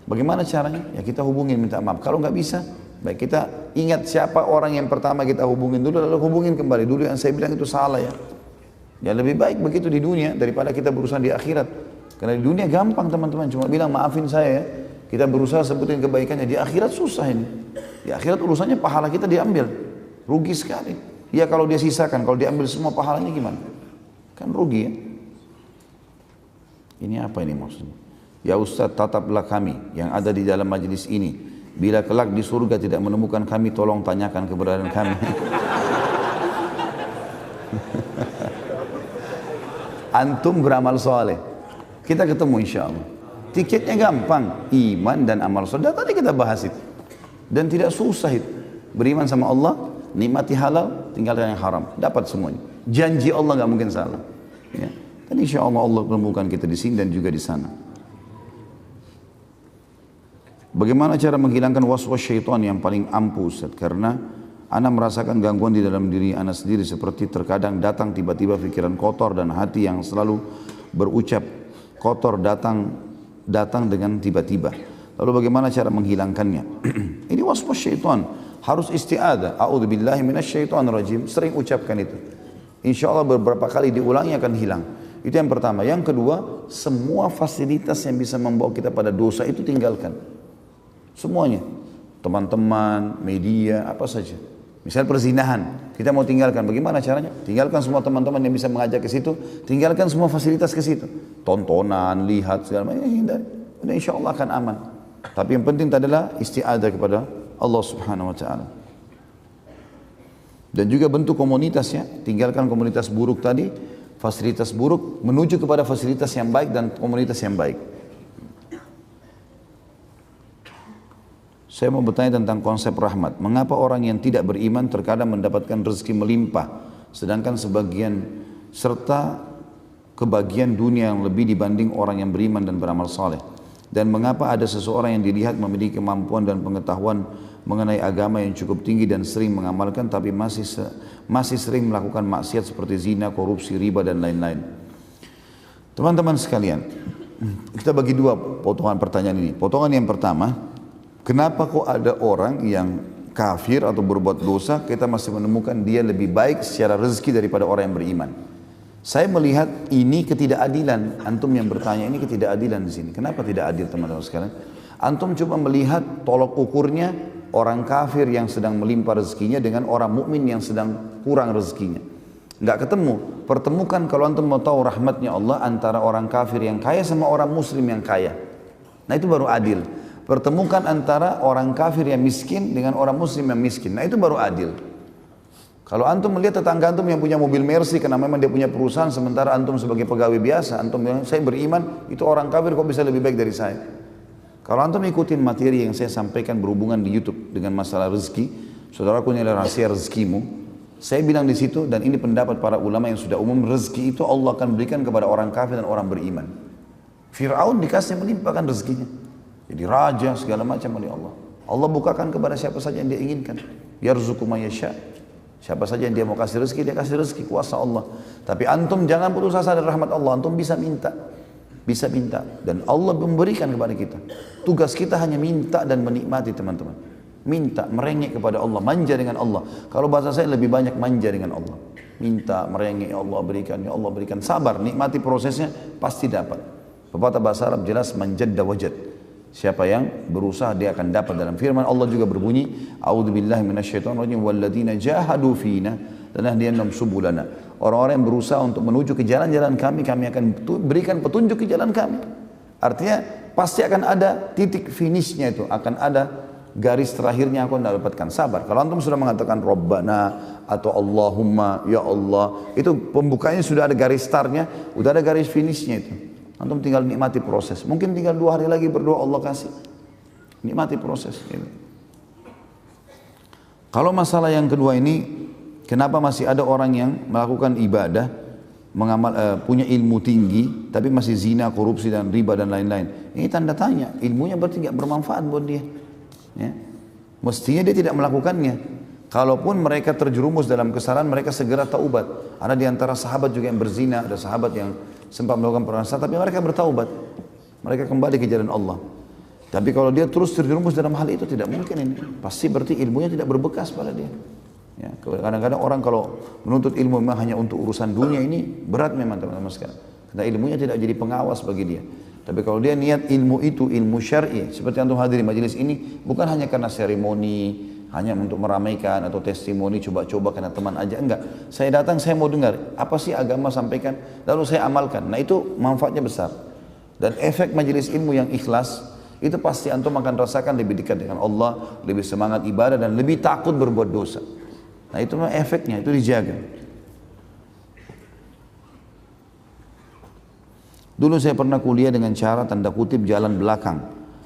bagaimana caranya? Ya kita hubungin, minta maaf. Kalau nggak bisa, baik kita ingat siapa orang yang pertama kita hubungin dulu, lalu hubungin kembali dulu yang saya bilang itu salah ya. Ya lebih baik begitu di dunia daripada kita berusaha di akhirat. Karena di dunia gampang teman-teman, cuma bilang maafin saya ya. Kita berusaha sebutin kebaikannya, di akhirat susah ini. Di akhirat urusannya pahala kita diambil, rugi sekali. Ya kalau dia sisakan, kalau diambil semua pahalanya gimana? Kan rugi ya. Ini apa ini maksudnya? Ya Ustaz, tataplah kami yang ada di dalam majlis ini. Bila kelak di surga tidak menemukan kami, tolong tanyakan keberadaan kami. Antum beramal soleh, kita ketemu insya Allah. Tiketnya gampang, iman dan amal soleh. Tadi kita bahas itu. Dan tidak susah itu. Beriman sama Allah, nikmati halal, tinggalkan yang haram, dapat semuanya. Janji Allah nggak mungkin salah. Ya. Dan insya Allah Allah menemukan kita di sini dan juga di sana. Bagaimana cara menghilangkan was-was syaitan yang paling ampuh Ustaz? Karena ana merasakan gangguan di dalam diri ana sendiri, seperti terkadang datang tiba-tiba pikiran kotor dan hati yang selalu berucap kotor datang dengan tiba-tiba. Lalu bagaimana cara menghilangkannya? Ini was-was syaitan. Harus isti'adah. A'udzubillahi minasyaitonirrajim. Sering ucapkan itu. Insya Allah beberapa kali diulangi akan hilang. Itu yang pertama. Yang kedua, semua fasilitas yang bisa membawa kita pada dosa itu tinggalkan. Semuanya. Teman-teman, media, apa saja. Misal perzinahan, kita mau tinggalkan. Bagaimana caranya? Tinggalkan semua teman-teman yang bisa mengajak ke situ. Tinggalkan semua fasilitas ke situ. Tontonan, lihat, segala macam. Hindari. Dan insya Allah akan aman. Tapi yang penting adalah isti'adah kepada Allah Subhanahu wa ta'ala. Dan juga bentuk komunitasnya, tinggalkan komunitas buruk tadi, fasilitas buruk, menuju kepada fasilitas yang baik dan komunitas yang baik. Saya mau bertanya tentang konsep rahmat. Mengapa orang yang tidak beriman terkadang mendapatkan rezeki melimpah, sedangkan sebagian serta kebagian dunia yang lebih dibanding orang yang beriman dan beramal saleh. Dan mengapa ada seseorang yang dilihat memiliki kemampuan dan pengetahuan mengenai agama yang cukup tinggi dan sering mengamalkan, tapi masih sering melakukan maksiat seperti zina, korupsi, riba dan lain-lain. Teman-teman sekalian, kita bagi dua potongan pertanyaan ini. Potongan yang pertama, kenapa kok ada orang yang kafir atau berbuat dosa, kita masih menemukan dia lebih baik secara rezeki daripada orang yang beriman? Saya melihat ini ketidakadilan. Antum yang bertanya ini ketidakadilan di sini. Kenapa tidak adil teman-teman sekalian? Antum coba melihat tolok ukurnya orang kafir yang sedang melimpah rezekinya dengan orang mukmin yang sedang kurang rezekinya. Nggak ketemu. Pertemukan kalau antum mau tahu rahmatnya Allah antara orang kafir yang kaya sama orang muslim yang kaya. Nah itu baru adil. Pertemukan antara orang kafir yang miskin dengan orang muslim yang miskin. Nah itu baru adil. Kalau antum melihat tetangga antum yang punya mobil Mercy karena memang dia punya perusahaan, sementara antum sebagai pegawai biasa, antum bilang saya beriman, itu orang kafir kok bisa lebih baik dari saya. Kalau antum ikutin materi yang saya sampaikan berhubungan di YouTube dengan masalah rezeki, saudaraku ini adalah rahasia rezekimu. Saya bilang di situ, dan ini pendapat para ulama yang sudah umum, rezeki itu Allah akan berikan kepada orang kafir dan orang beriman. Fir'aun dikasih melimpahkan rezekinya, jadi raja segala macam oleh Allah. Allah bukakan kepada siapa saja yang dia inginkan. Yarzuqu man yasha. Siapa saja yang dia mau kasih rezeki, dia kasih rezeki, kuasa Allah. Tapi antum jangan putus asa dari rahmat Allah. Antum bisa minta, dan Allah memberikan kepada kita. Tugas kita hanya minta dan menikmati teman-teman. Minta, merengek kepada Allah, manja dengan Allah. Kalau bahasa saya lebih banyak manja dengan Allah. Minta, merengek, ya Allah berikan, ya Allah berikan. Sabar, nikmati prosesnya, pasti dapat. Pepatah bahasa Arab jelas, manjadda wajad. Siapa yang berusaha dia akan dapat. Dalam firman Allah juga berbunyi, a'udzubillahi minasyaitonirrajim walladzina jahadu fina lanahdiyannahum subulana. Orang-orang yang berusaha untuk menuju ke jalan-jalan kami akan berikan petunjuk ke jalan kami. Artinya pasti akan ada titik finishnya, itu akan ada garis terakhirnya, aku akan dapatkan. Sabar. Kalau antum sudah mengatakan Rabbana atau Allahumma, ya Allah, itu pembukanya sudah ada garis startnya, udah ada garis finishnya itu. Antum tinggal nikmati proses. Mungkin tinggal 2 hari lagi berdoa Allah kasih. Nikmati proses. Kalau masalah yang kedua ini, kenapa masih ada orang yang melakukan ibadah, punya ilmu tinggi, tapi masih zina, korupsi dan riba dan lain-lain? Ini tanda tanya. Ilmunya berarti tidak bermanfaat buat dia. Ya. Mestinya dia tidak melakukannya. Kalaupun mereka terjerumus dalam kesalahan, mereka segera taubat. Ada di antara sahabat juga yang berzina, ada sahabat yang sempat melakukan perkara, tapi mereka bertaubat. Mereka kembali ke jalan Allah. Tapi kalau dia terus terjerumus dalam hal itu, tidak mungkin ini. Pasti berarti ilmunya tidak berbekas pada dia. Ya, kadang-kadang orang kalau menuntut ilmu memang hanya untuk urusan dunia, ini berat memang teman-teman sekalian. Karena ilmunya tidak jadi pengawas bagi dia. Tapi kalau dia niat ilmu itu, ilmu syar'i, seperti antum hadir di majelis ini, bukan hanya karena seremoni, hanya untuk meramaikan atau testimoni, coba-coba karena teman aja, enggak. Saya datang, saya mau dengar apa sih agama sampaikan, lalu saya amalkan. Nah itu manfaatnya besar. Dan efek majelis ilmu yang ikhlas, itu pasti antum akan rasakan lebih dekat dengan Allah, lebih semangat ibadah dan lebih takut berbuat dosa. Nah itu efeknya, itu dijaga. Dulu saya pernah kuliah dengan cara tanda kutip jalan belakang.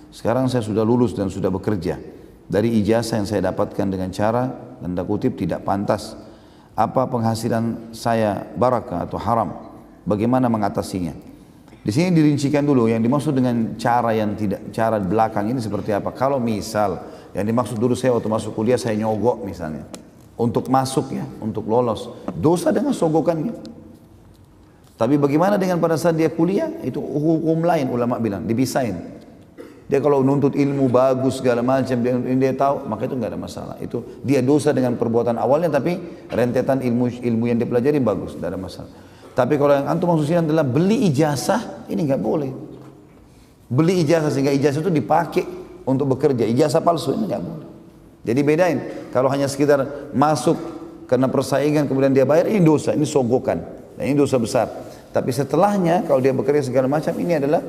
Sekarang saya sudah lulus dan sudah bekerja. Dari ijazah yang saya dapatkan dengan cara tanda kutip tidak pantas. Apa penghasilan saya barakah atau haram? Bagaimana mengatasinya? Di sini dirincikan dulu yang dimaksud dengan cara yang tidak, cara belakang ini seperti apa. Kalau misal yang dimaksud dulu saya waktu masuk kuliah saya nyogok misalnya. Untuk masuk ya, untuk lolos. Dosa dengan sogokannya. Tapi bagaimana dengan pada saat dia kuliah? Itu hukum lain, ulama bilang, dipisahin. Dia kalau nuntut ilmu bagus segala macam, dia tahu, maka itu nggak ada masalah. Itu dia dosa dengan perbuatan awalnya, tapi rentetan ilmu yang dia pelajari bagus, tidak ada masalah. Tapi kalau yang antum maksudnya adalah beli ijazah, ini nggak boleh. Beli ijazah sehingga ijazah itu dipakai untuk bekerja, ijazah palsu ini nggak boleh. Jadi bedain. Kalau hanya sekitar masuk karena persaingan kemudian dia bayar, ini dosa, ini sogokan, dan ini dosa besar. Tapi setelahnya kalau dia bekerja segala macam, ini adalah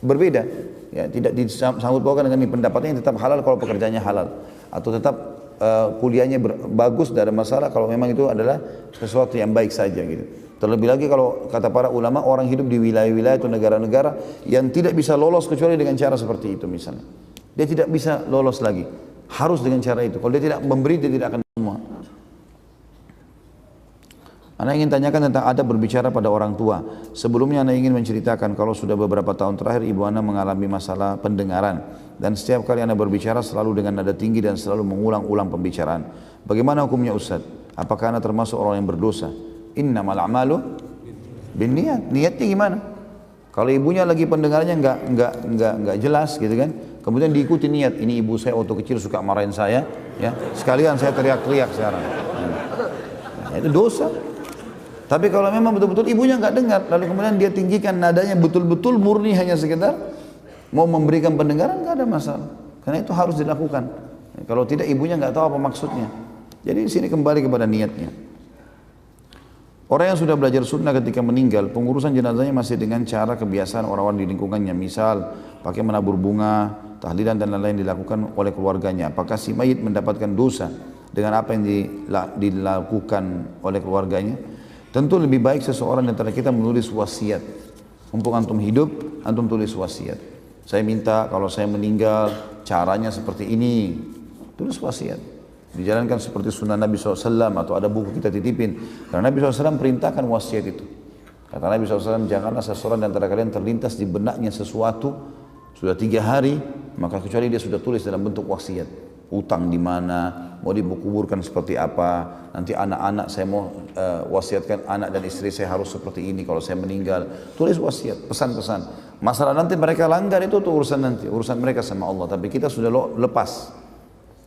berbeda. Ya, tidak disambut paukan dengan pendapatnya tetap halal kalau pekerjaannya halal, atau tetap kuliahnya bagus, tidak ada masalah kalau memang itu adalah sesuatu yang baik saja gitu. Terlebih lagi kalau kata para ulama, orang hidup di wilayah-wilayah atau negara-negara yang tidak bisa lolos kecuali dengan cara seperti itu misalnya. Dia tidak bisa lolos lagi, harus dengan cara itu. Kalau dia tidak memberi, dia tidak akan semua. Anda ingin tanyakan tentang adab berbicara pada orang tua. Sebelumnya Anda ingin menceritakan kalau sudah beberapa tahun terakhir ibu Anda mengalami masalah pendengaran. Dan setiap kali Anda berbicara selalu dengan nada tinggi dan selalu mengulang-ulang pembicaraan. Bagaimana hukumnya Ustaz? Apakah Anda termasuk orang yang berdosa? Innamal a'malu binniyat. Niatnya gimana? Kalau ibunya lagi pendengarannya enggak jelas gitu kan. Kemudian diikuti niat, ini ibu saya waktu kecil suka marahin saya, ya. Sekalian saya teriak-teriak sekarang. Nah, itu dosa. Tapi kalau memang betul-betul ibunya enggak dengar, lalu kemudian dia tinggikan nadanya betul-betul murni hanya sekedar mau memberikan pendengaran, enggak ada masalah. Karena itu harus dilakukan. Kalau tidak ibunya enggak tahu apa maksudnya. Jadi di sini kembali kepada niatnya. Orang yang sudah belajar sunnah ketika meninggal, pengurusan jenazahnya masih dengan cara kebiasaan orang-orang di lingkungannya. Misal, pakai menabur bunga, tahlilan dan lain-lain dilakukan oleh keluarganya. Apakah si mayit mendapatkan dosa dengan apa yang dilakukan oleh keluarganya? Tentu lebih baik seseorang di antara kita menulis wasiat. Mumpung antum hidup, antum tulis wasiat. Saya minta kalau saya meninggal, caranya seperti ini. Tulis wasiat. Dijalankan seperti sunnah Nabi SAW atau ada buku kita titipin. Karena Nabi SAW perintahkan wasiat itu. Kata Nabi SAW, janganlah seseorang di antara kalian terlintas di benaknya sesuatu sudah 3 hari, maka kecuali dia sudah tulis dalam bentuk wasiat. Utang di mana, mau dikuburkan seperti apa, nanti anak-anak saya mau wasiatkan anak dan istri saya harus seperti ini kalau saya meninggal. Tulis wasiat, pesan-pesan. Masalah nanti mereka langgar itu tuh urusan nanti, urusan mereka sama Allah. Tapi kita sudah lepas.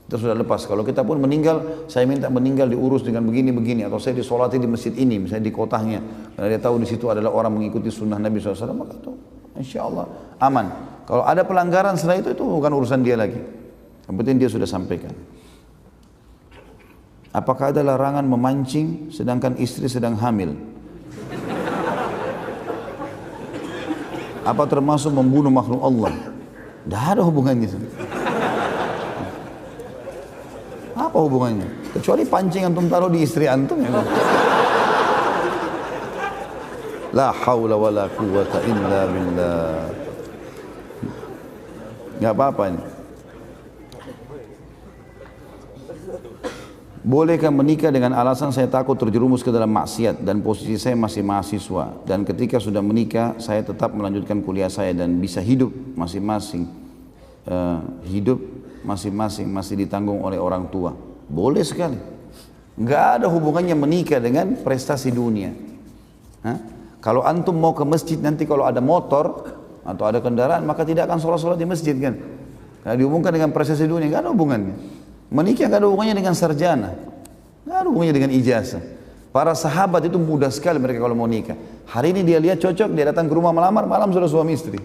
Kita sudah lepas. Kalau kita pun meninggal, saya minta meninggal diurus dengan begini-begini, atau saya disolati di masjid ini, misalnya di kotanya, karena dia tahu di situ adalah orang mengikuti sunnah Nabi SAW, maka itu insya Allah aman. Kalau ada pelanggaran setelah itu bukan urusan dia lagi. Yang penting dia sudah sampaikan. Apakah ada larangan memancing sedangkan istri sedang hamil? Apa termasuk membunuh makhluk Allah? Tidak ada hubungannya. Apa hubungannya? Kecuali pancing antum taruh di istri antum ya. La haula wa la quwwata illa billah. Enggak apa-apa ini. Bolehkah menikah dengan alasan saya takut terjerumus ke dalam maksiat dan posisi saya masih mahasiswa, dan ketika sudah menikah saya tetap melanjutkan kuliah saya dan bisa hidup masing-masing masih ditanggung oleh orang tua? Boleh sekali. Enggak ada hubungannya menikah dengan prestasi dunia. Kalau antum mau ke masjid nanti kalau ada motor atau ada kendaraan maka tidak akan sholat-sholat di masjid kan? Karena dihubungkan dengan prestasi dunia, enggak ada hubungannya. Menikah enggak ada hubungannya dengan sarjana, enggak ada hubungannya dengan ijazah. Para sahabat itu mudah sekali mereka kalau mau nikah. Hari ini dia lihat cocok, dia datang ke rumah melamar, malam sudah suami istri.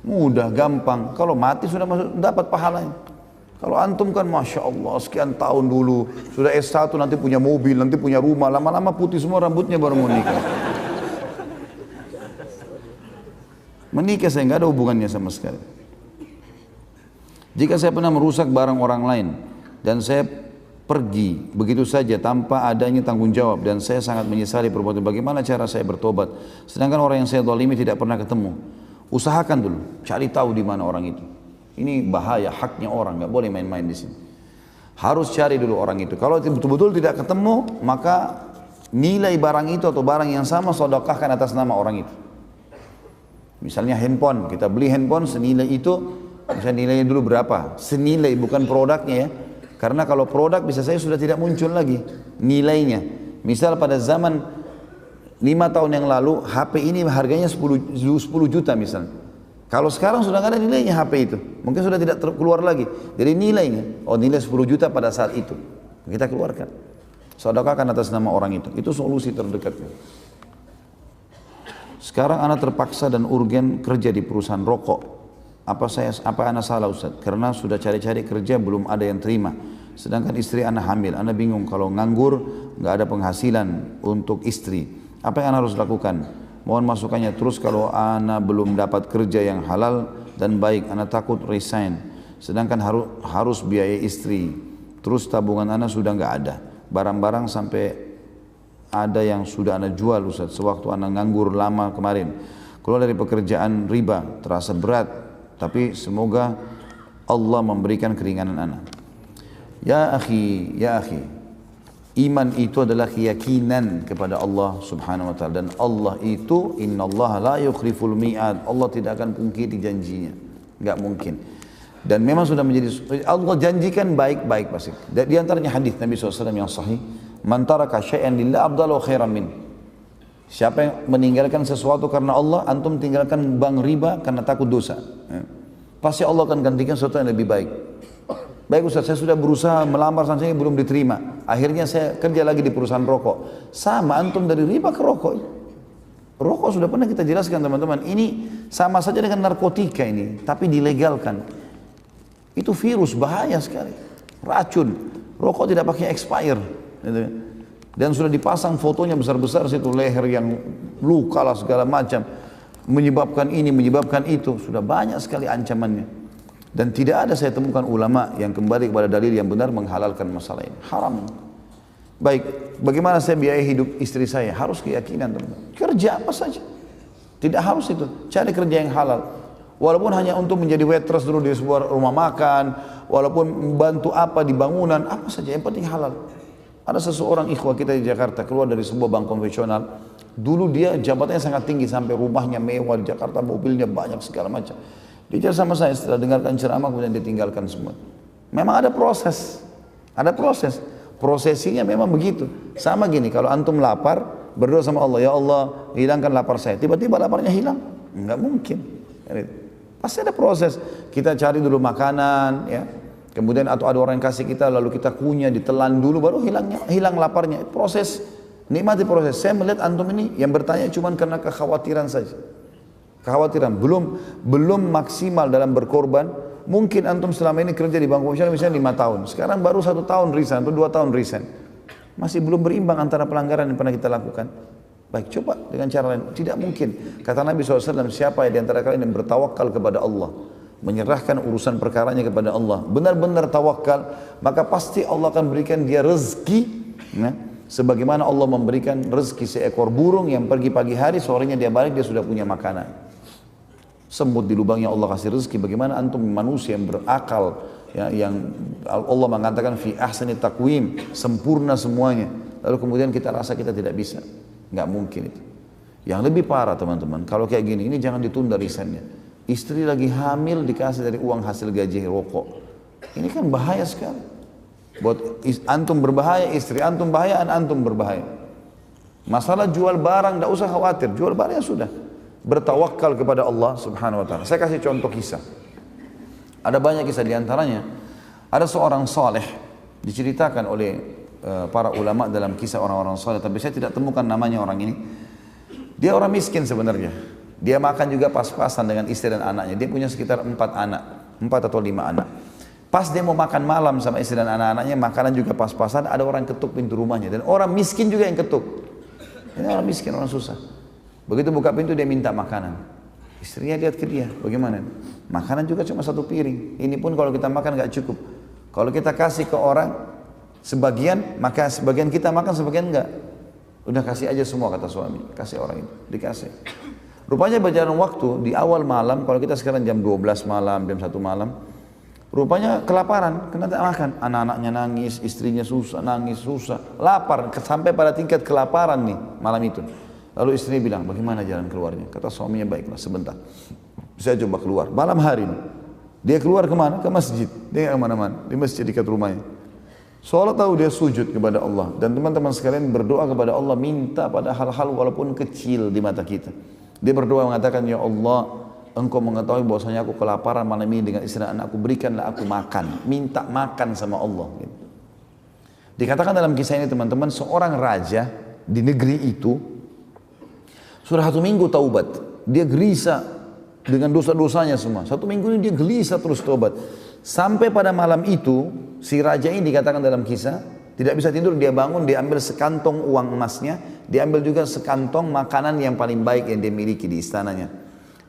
Mudah, gampang. Kalau mati sudah masuk, dapat pahalanya. Kalau antum kan Masya Allah sekian tahun dulu, sudah S1 nanti punya mobil, nanti punya rumah, lama-lama putih semua rambutnya baru mau nikah. Menikah saya nggak ada hubungannya sama sekali. Jika saya pernah merusak barang orang lain dan saya pergi begitu saja tanpa adanya tanggung jawab dan saya sangat menyesali perbuatan, bagaimana cara saya bertobat? Sedangkan orang yang saya zalimi tidak pernah ketemu. Usahakan dulu, cari tahu di mana orang itu. Ini bahaya, haknya orang, nggak boleh main-main di sini. Harus cari dulu orang itu. Kalau betul-betul tidak ketemu, maka nilai barang itu atau barang yang sama sedekahkan atas nama orang itu. Misalnya handphone, kita beli handphone senilai itu, misalnya nilainya dulu berapa? Senilai, bukan produknya ya. Karena kalau produk bisa saya sudah tidak muncul lagi nilainya. Misal pada zaman 5 tahun yang lalu HP ini harganya 10 juta misalnya. Kalau sekarang sudah nggak ada nilainya HP itu, mungkin sudah tidak keluar lagi. Jadi nilainya, nilai 10 juta pada saat itu kita keluarkan. Sedekahkan atas nama orang itu solusi terdekatnya. Sekarang anak terpaksa dan urgen kerja di perusahaan rokok. Apa anak salah Ustaz? Karena sudah cari-cari kerja belum ada yang terima. Sedangkan istri anak hamil, anak bingung kalau nganggur nggak ada penghasilan untuk istri. Apa yang anak harus lakukan? Mohon masukannya. Terus kalau anak belum dapat kerja yang halal dan baik, anak takut resign. Sedangkan harus biaya istri. Terus tabungan anak sudah nggak ada. Barang-barang sampai ada yang sudah anak jual Ustaz. Sewaktu anak nganggur lama kemarin. Keluar dari pekerjaan riba, terasa berat. Tapi semoga Allah memberikan keringanan anak. Ya akhi, Iman itu adalah keyakinan kepada Allah Subhanahu wa taala, dan Allah itu innallaha la yukhliful mi'ad. Allah tidak akan pungkiri janjinya. Enggak mungkin. Dan memang sudah menjadi, Allah janjikan baik-baik pasti. Di antaranya hadis Nabi SAW yang sahih, man taraka syai'an lillah abdalu khairan min. Siapa yang meninggalkan sesuatu karena Allah, antum tinggalkan bank riba karena takut dosa. Pasti Allah akan gantikan sesuatu yang lebih baik. Baik Ustaz, saya sudah berusaha melamar sana sini belum diterima. Akhirnya saya kerja lagi di perusahaan rokok. Sama antum dari riba ke rokok. Rokok sudah pernah kita jelaskan teman-teman. Ini sama saja dengan narkotika ini, tapi dilegalkan. Itu virus, bahaya sekali. Racun. Rokok tidak pakai expire. Dan sudah dipasang fotonya besar-besar situ, leher yang luka lah segala macam. Menyebabkan ini, menyebabkan itu. Sudah banyak sekali ancamannya. Dan tidak ada saya temukan ulama yang kembali kepada dalil yang benar menghalalkan masalah ini. Haram. Baik, bagaimana saya biayai hidup istri saya? Harus keyakinan teman-teman. Kerja apa saja. Tidak harus itu. Cari kerja yang halal. Walaupun hanya untuk menjadi waitress dulu di sebuah rumah makan, walaupun membantu apa di bangunan, apa saja, yang penting halal. Ada seseorang ikhwah kita di Jakarta keluar dari sebuah bank konvensional. Dulu dia jabatannya sangat tinggi sampai rumahnya mewah di Jakarta, mobilnya banyak segala macam. Dia sama saya setelah dengarkan ceramah kemudian ditinggalkan semua. Memang ada proses. Ada proses. Prosesinya memang begitu. Sama gini, kalau antum lapar, berdoa sama Allah, ya Allah, hilangkan lapar saya. Tiba-tiba laparnya hilang. Enggak mungkin. Pasti ada proses. Kita cari dulu makanan, ya. Kemudian atau ada orang yang kasih kita, lalu kita kunyah, ditelan dulu, baru hilang laparnya. Proses, nikmati proses. Saya melihat antum ini yang bertanya cuma karena kekhawatiran saja. Kekhawatiran, belum maksimal dalam berkorban. Mungkin antum selama ini kerja di bank konvensional misalnya 5 tahun. Sekarang baru 1 tahun resign atau 2 tahun resign. Masih belum berimbang antara pelanggaran yang pernah kita lakukan. Baik, coba dengan cara lain. Tidak mungkin. Kata Nabi SAW, siapa di antara kalian yang bertawakal kepada Allah, menyerahkan urusan perkaranya kepada Allah, benar-benar tawakal, maka pasti Allah akan berikan dia rezeki, ya, sebagaimana Allah memberikan rezeki seekor burung yang pergi pagi hari, sorenya dia balik, dia sudah punya makanan. Semut di lubangnya Allah kasih rezeki. Bagaimana antum manusia yang berakal, ya, yang Allah mengatakan fi ahsani taqwim, sempurna semuanya, lalu kemudian kita rasa kita tidak bisa. Nggak mungkin itu. Yang lebih parah teman-teman, kalau kayak gini, ini jangan ditunda risannya. Istri lagi hamil dikasih dari uang hasil gaji rokok. Ini kan bahaya sekali. Buat antum berbahaya, istri antum bahaya, antum berbahaya. Masalah jual barang, tidak usah khawatir, jual barangnya sudah. Bertawakal kepada Allah Subhanahu wa taala. Saya kasih contoh kisah. Ada banyak kisah, di antaranya ada seorang saleh diceritakan oleh para ulama dalam kisah orang-orang saleh, tapi saya tidak temukan namanya orang ini. Dia orang miskin sebenarnya. Dia makan juga pas-pasan dengan istri dan anaknya. Dia punya sekitar 4 anak, 4 atau 5 anak. Pas dia mau makan malam sama istri dan anak-anaknya, makanan juga pas-pasan, ada orang ketuk pintu rumahnya, dan orang miskin juga yang ketuk. Ini orang miskin, orang susah. Begitu buka pintu dia minta makanan. Istrinya lihat ke dia, bagaimana? Makanan juga cuma 1 piring. Ini pun kalau kita makan nggak cukup. Kalau kita kasih ke orang sebagian, maka sebagian kita makan, sebagian enggak. Udah kasih aja semua, kata suami. Kasih orang itu, dikasih. Rupanya berjalan waktu di awal malam, kalau kita sekarang jam 12 malam, jam 1 malam, rupanya kelaparan, kena tak makan. Anak-anaknya nangis, istrinya susah, nangis, susah, lapar, sampai pada tingkat kelaparan nih malam itu. Lalu istrinya bilang, bagaimana jalan keluarnya? Kata suaminya, baiklah sebentar, saya coba keluar. Malam hari ini, dia keluar kemana? Ke masjid. Dia nggak kemana-mana, di masjid dekat rumahnya. Soalnya tahu dia sujud kepada Allah. Dan teman-teman sekalian berdoa kepada Allah, minta pada hal-hal walaupun kecil di mata kita. Dia berdoa mengatakan, ya Allah, Engkau mengetahui bahwasanya aku kelaparan malam ini dengan istri dan anakku, berikanlah aku makan. Minta makan sama Allah. Dikatakan dalam kisah ini teman-teman, seorang raja di negeri itu sudah 1 minggu taubat. Dia gelisah dengan dosa-dosanya semua. 1 minggu ini dia gelisah terus taubat. Sampai pada malam itu, si raja ini dikatakan dalam kisah, tidak bisa tidur, dia bangun, dia ambil sekantong uang emasnya, dia ambil juga sekantong makanan yang paling baik yang dia miliki di istananya.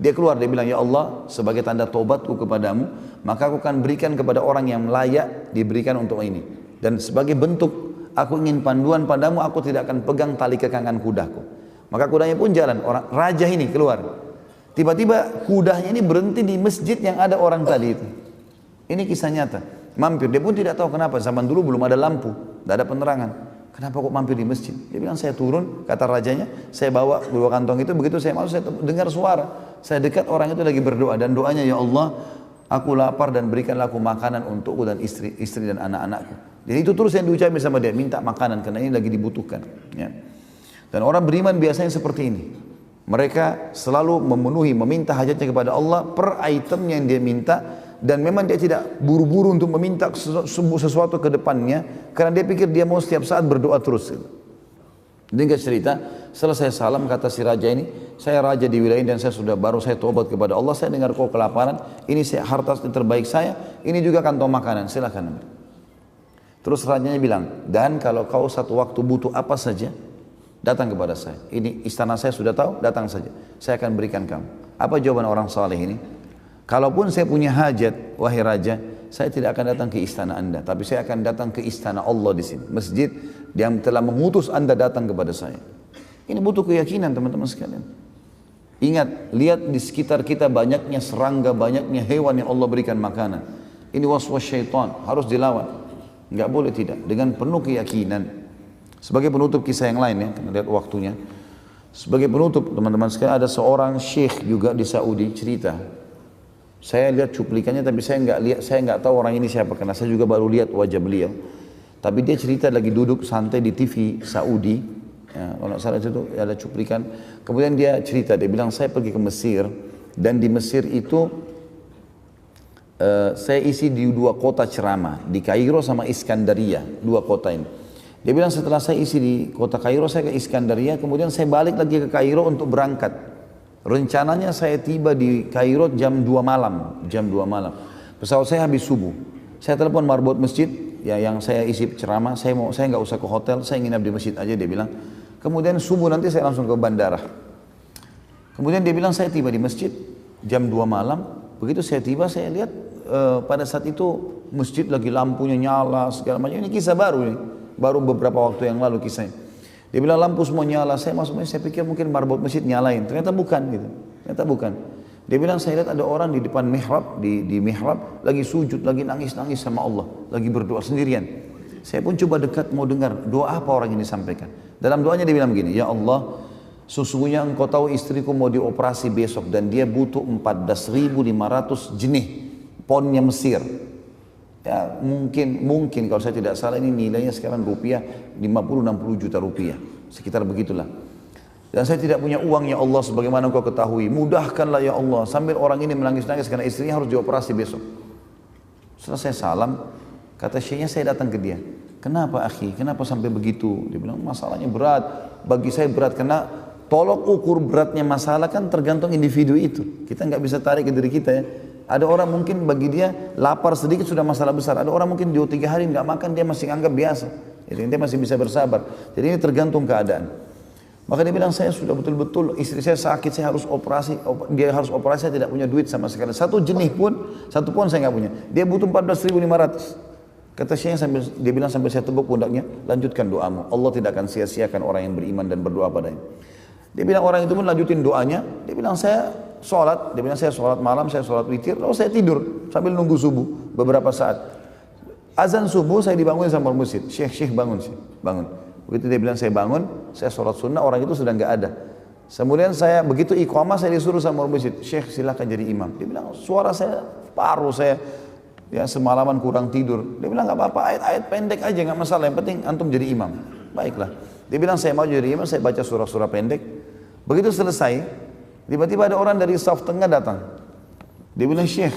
Dia keluar, dia bilang, ya Allah, sebagai tanda taubatku kepadamu, maka aku akan berikan kepada orang yang layak diberikan untuk ini. Dan sebagai bentuk, aku ingin panduan padamu, aku tidak akan pegang tali kekangan kudaku. Maka kudanya pun jalan, orang raja ini keluar. Tiba-tiba kudanya ini berhenti di masjid yang ada orang tadi itu. Ini kisah nyata. Mampir, dia pun tidak tahu kenapa, zaman dulu belum ada lampu, tidak ada penerangan. kenapa kok mampir di masjid? Dia bilang, saya turun, kata rajanya, saya bawa dua kantong itu, begitu saya masuk, saya dengar suara. Saya dekat, orang itu lagi berdoa, dan doanya, ya Allah, aku lapar dan berikanlah aku makanan untukku dan istri dan anak-anakku. Jadi itu terus yang diucapkan sama dia, minta makanan, karena ini lagi dibutuhkan. Ya. Dan orang beriman biasanya seperti ini. Mereka selalu memenuhi, meminta hajatnya kepada Allah per item yang dia minta, dan memang dia tidak buru-buru untuk meminta sesuatu ke depannya, karena dia pikir dia mau setiap saat berdoa terus. Dia cerita, setelah saya salam, kata si raja ini, saya raja di wilayah ini dan saya tobat kepada Allah, saya dengar kau kelaparan, ini harta terbaik saya, ini juga kantong makanan, silakan ambil. Terus rajanya bilang, dan kalau kau satu waktu butuh apa saja, datang kepada saya. Ini istana saya sudah tahu, datang saja. Saya akan berikan kamu. Apa jawaban orang saleh ini? Kalaupun saya punya hajat, wahai raja, saya tidak akan datang ke istana anda, tapi saya akan datang ke istana Allah di sini. Masjid yang telah mengutus anda datang kepada saya. Ini butuh keyakinan teman-teman sekalian. Ingat, lihat di sekitar kita banyaknya serangga, banyaknya hewan yang Allah berikan makanan. Ini waswas syaitan, harus dilawan. Enggak boleh tidak, dengan penuh keyakinan. Sebagai penutup kisah yang lain ya, kita lihat waktunya. Sebagai penutup teman-teman sekalian, ada seorang syekh juga di Saudi cerita. Saya lihat cuplikannya tapi saya nggak tahu orang ini siapa, karena saya juga baru lihat wajah beliau. Tapi dia cerita lagi duduk santai di TV Saudi. Ya, kalau salah itu ada cuplikan. Kemudian dia cerita, dia bilang saya pergi ke Mesir, dan di Mesir itu saya isi di dua kota ceramah, di Kairo sama Iskandaria, dua kota ini. Dia bilang setelah saya isi di kota Kairo, saya ke Iskandaria, kemudian saya balik lagi ke Kairo untuk berangkat. Rencananya saya tiba di Kairo jam 2 malam, Pesawat saya habis subuh. Saya telepon marbot masjid, ya yang saya isi ceramah, saya nggak usah ke hotel, saya nginap di masjid aja, dia bilang. Kemudian subuh nanti saya langsung ke bandara. Kemudian dia bilang saya tiba di masjid jam 2 malam, begitu saya tiba saya lihat pada saat itu masjid lagi lampunya nyala segala macam. Ini kisah baru nih. Baru beberapa waktu yang lalu kisahnya. Dia bilang lampu semua nyala, saya masuk masjid, saya pikir mungkin marbot masjid nyalain, ternyata bukan gitu. Ternyata bukan. Dia bilang saya lihat ada orang di depan mihrab, di mihrab lagi sujud, lagi nangis-nangis sama Allah, lagi berdoa sendirian. Saya pun coba dekat mau dengar doa apa orang ini sampaikan. Dalam doanya dia bilang begini, ya Allah, sesungguhnya engkau tahu istriku mau dioperasi besok dan dia butuh 14.500 jenih ponnya Mesir. Ya mungkin kalau saya tidak salah ini nilainya sekarang rupiah 50-60 juta rupiah, sekitar begitulah. Dan saya tidak punya uang ya Allah, sebagaimana engkau ketahui, mudahkanlah ya Allah. Sambil orang ini menangis-nangis karena istrinya harus dioperasi besok. Setelah saya salam, kata syekhnya, saya datang ke dia, kenapa akhi, kenapa sampai begitu? Dia bilang masalahnya berat, bagi saya berat, karena tolok ukur beratnya masalah kan tergantung individu itu. Kita nggak bisa tarik ke diri kita ya. Ada orang mungkin bagi dia lapar sedikit sudah masalah besar. Ada orang mungkin 2-3 hari nggak makan dia masih anggap biasa. Jadi dia masih bisa bersabar. Jadi ini tergantung keadaan. Maka dia bilang saya sudah betul-betul istri saya sakit, saya harus operasi. Dia harus operasi, saya tidak punya duit sama sekali. Satu pun saya nggak punya. Dia butuh 14.500. Kata Syekh dia bilang sambil saya tepuk pundaknya, lanjutkan doamu. Allah tidak akan sia-siakan orang yang beriman dan berdoa padanya. Dia bilang orang itu pun lanjutin doanya. Dia bilang saya sholat, dia bilang saya sholat malam, saya sholat witir, lalu saya tidur sambil nunggu subuh beberapa saat. Azan subuh saya dibangun sama masjid, Syekh bangun. Begitu dia bilang saya bangun, saya sholat sunnah, orang itu sudah nggak ada. Kemudian saya begitu iqamah saya disuruh sama masjid, Syekh silakan jadi imam. Dia bilang suara saya paruh, saya ya semalaman kurang tidur. Dia bilang nggak apa-apa, ayat-ayat pendek aja nggak masalah, yang penting antum jadi imam. Baiklah. Dia bilang saya mau jadi imam, saya baca surah-surah pendek. Begitu selesai, tiba-tiba ada orang dari saf tengah datang. Dia bilang, Syekh,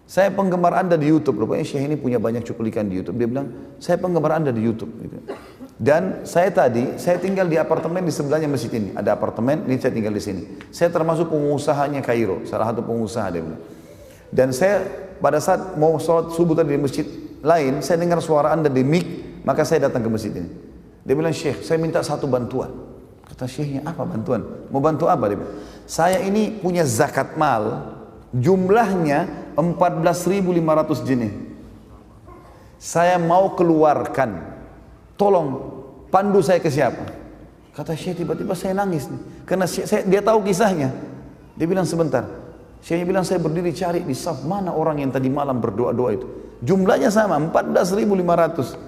saya penggemar anda di YouTube. Rupanya Syekh ini punya banyak cuplikan di YouTube. Dia bilang, saya penggemar anda di YouTube. Dan saya tinggal di apartemen di sebelahnya masjid ini. Ada apartemen, ini saya tinggal di sini. Saya termasuk pengusahanya Kairo, salah satu pengusaha dia bilang. Dan saya pada saat mau sholat subuh tadi di masjid lain, saya dengar suara anda di mic, maka saya datang ke masjid ini. Dia bilang, Syekh, saya minta satu bantuan. Kata Syekhnya, apa bantuan? Mau bantu apa? Dia bilang, saya ini punya zakat mal, jumlahnya 14.500 jenis. Saya mau keluarkan, tolong pandu saya ke siapa? Kata Syekh, tiba-tiba saya nangis nih, karena dia tahu kisahnya. Dia bilang sebentar. Syekhnya bilang, saya berdiri cari di saf, mana orang yang tadi malam berdoa-doa itu. Jumlahnya sama, 14.500.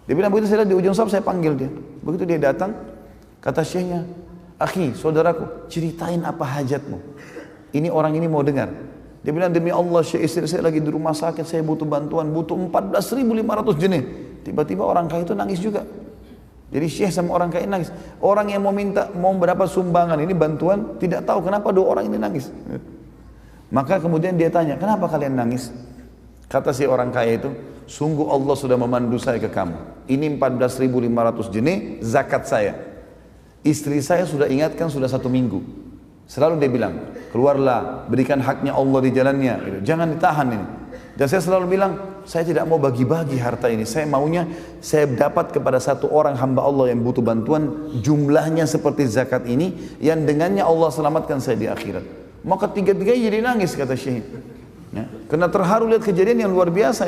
Dia bilang begitu saya lihat di ujung saf, saya panggil dia. Begitu dia datang, kata syekhnya, akhi, saudaraku, ceritain apa hajatmu. Ini orang ini mau dengar. Dia bilang, demi Allah syekh, istri saya lagi di rumah sakit, saya butuh bantuan, butuh 14.500 jenis. Tiba-tiba orang kaya itu nangis juga. Jadi syekh sama orang kaya nangis. Orang yang mau minta, mau berapa sumbangan ini bantuan, tidak tahu kenapa dua orang ini nangis. Maka kemudian dia tanya, kenapa kalian nangis? Kata si orang kaya itu, sungguh Allah sudah memandu saya ke kamu. Ini 14.500 jenis zakat saya. Istri saya sudah ingatkan sudah 1 minggu. Selalu dia bilang, keluarlah, berikan haknya Allah di jalannya. Jangan ditahan ini. Dan saya selalu bilang, saya tidak mau bagi-bagi harta ini. Saya maunya, saya dapat kepada satu orang hamba Allah yang butuh bantuan, jumlahnya seperti zakat ini, yang dengannya Allah selamatkan saya di akhirat. Maka tiga-tiganya jadi nangis, kata Syekh. Ya, karena terharu lihat kejadian yang luar biasa.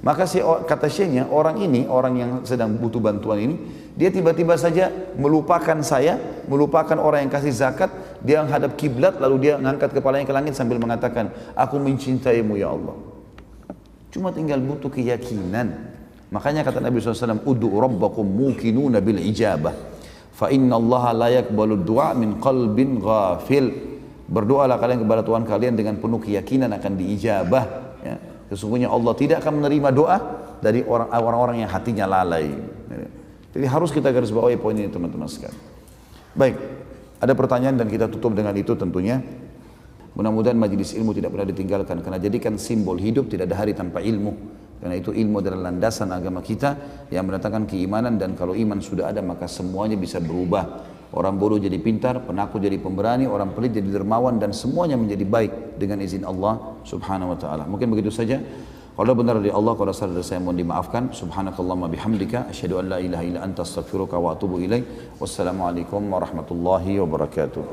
Maka kata Syekhnya, orang ini, orang yang sedang butuh bantuan ini, dia tiba-tiba saja melupakan saya, melupakan orang yang kasih zakat, dia menghadap kiblat, lalu dia mengangkat kepalanya ke langit sambil mengatakan, aku mencintaimu ya Allah. Cuma tinggal butuh keyakinan. Makanya kata Nabi SAW, Udu rabbakum mukinuna bil ijabah, fa inna Allah la yakbalu du'a min qalbin ghafil. Berdoalah kalian kepada Tuhan kalian dengan penuh keyakinan akan diijabah. Ya. Sesungguhnya Allah tidak akan menerima doa dari orang-orang yang hatinya lalai. Jadi harus kita garis bawahi poin ini teman-teman sekalian. Baik, ada pertanyaan dan kita tutup dengan itu tentunya. Mudah-mudahan majelis ilmu tidak pernah ditinggalkan, karena jadikan simbol hidup, tidak ada hari tanpa ilmu. Karena itu ilmu adalah landasan agama kita yang mendatangkan keimanan, dan kalau iman sudah ada maka semuanya bisa berubah. Orang bodoh jadi pintar, penakut jadi pemberani, orang pelit jadi dermawan, dan semuanya menjadi baik dengan izin Allah Subhanahu wa taala. Mungkin begitu saja. Kalau benar dari Allah, kalau salah dari saya mohon dimaafkan. Subhanakallahumma bihamdika asyhadu an la ilaha illa anta astaghfiruka wa atubu ilaik. Wassalamualaikum warahmatullahi wabarakatuh.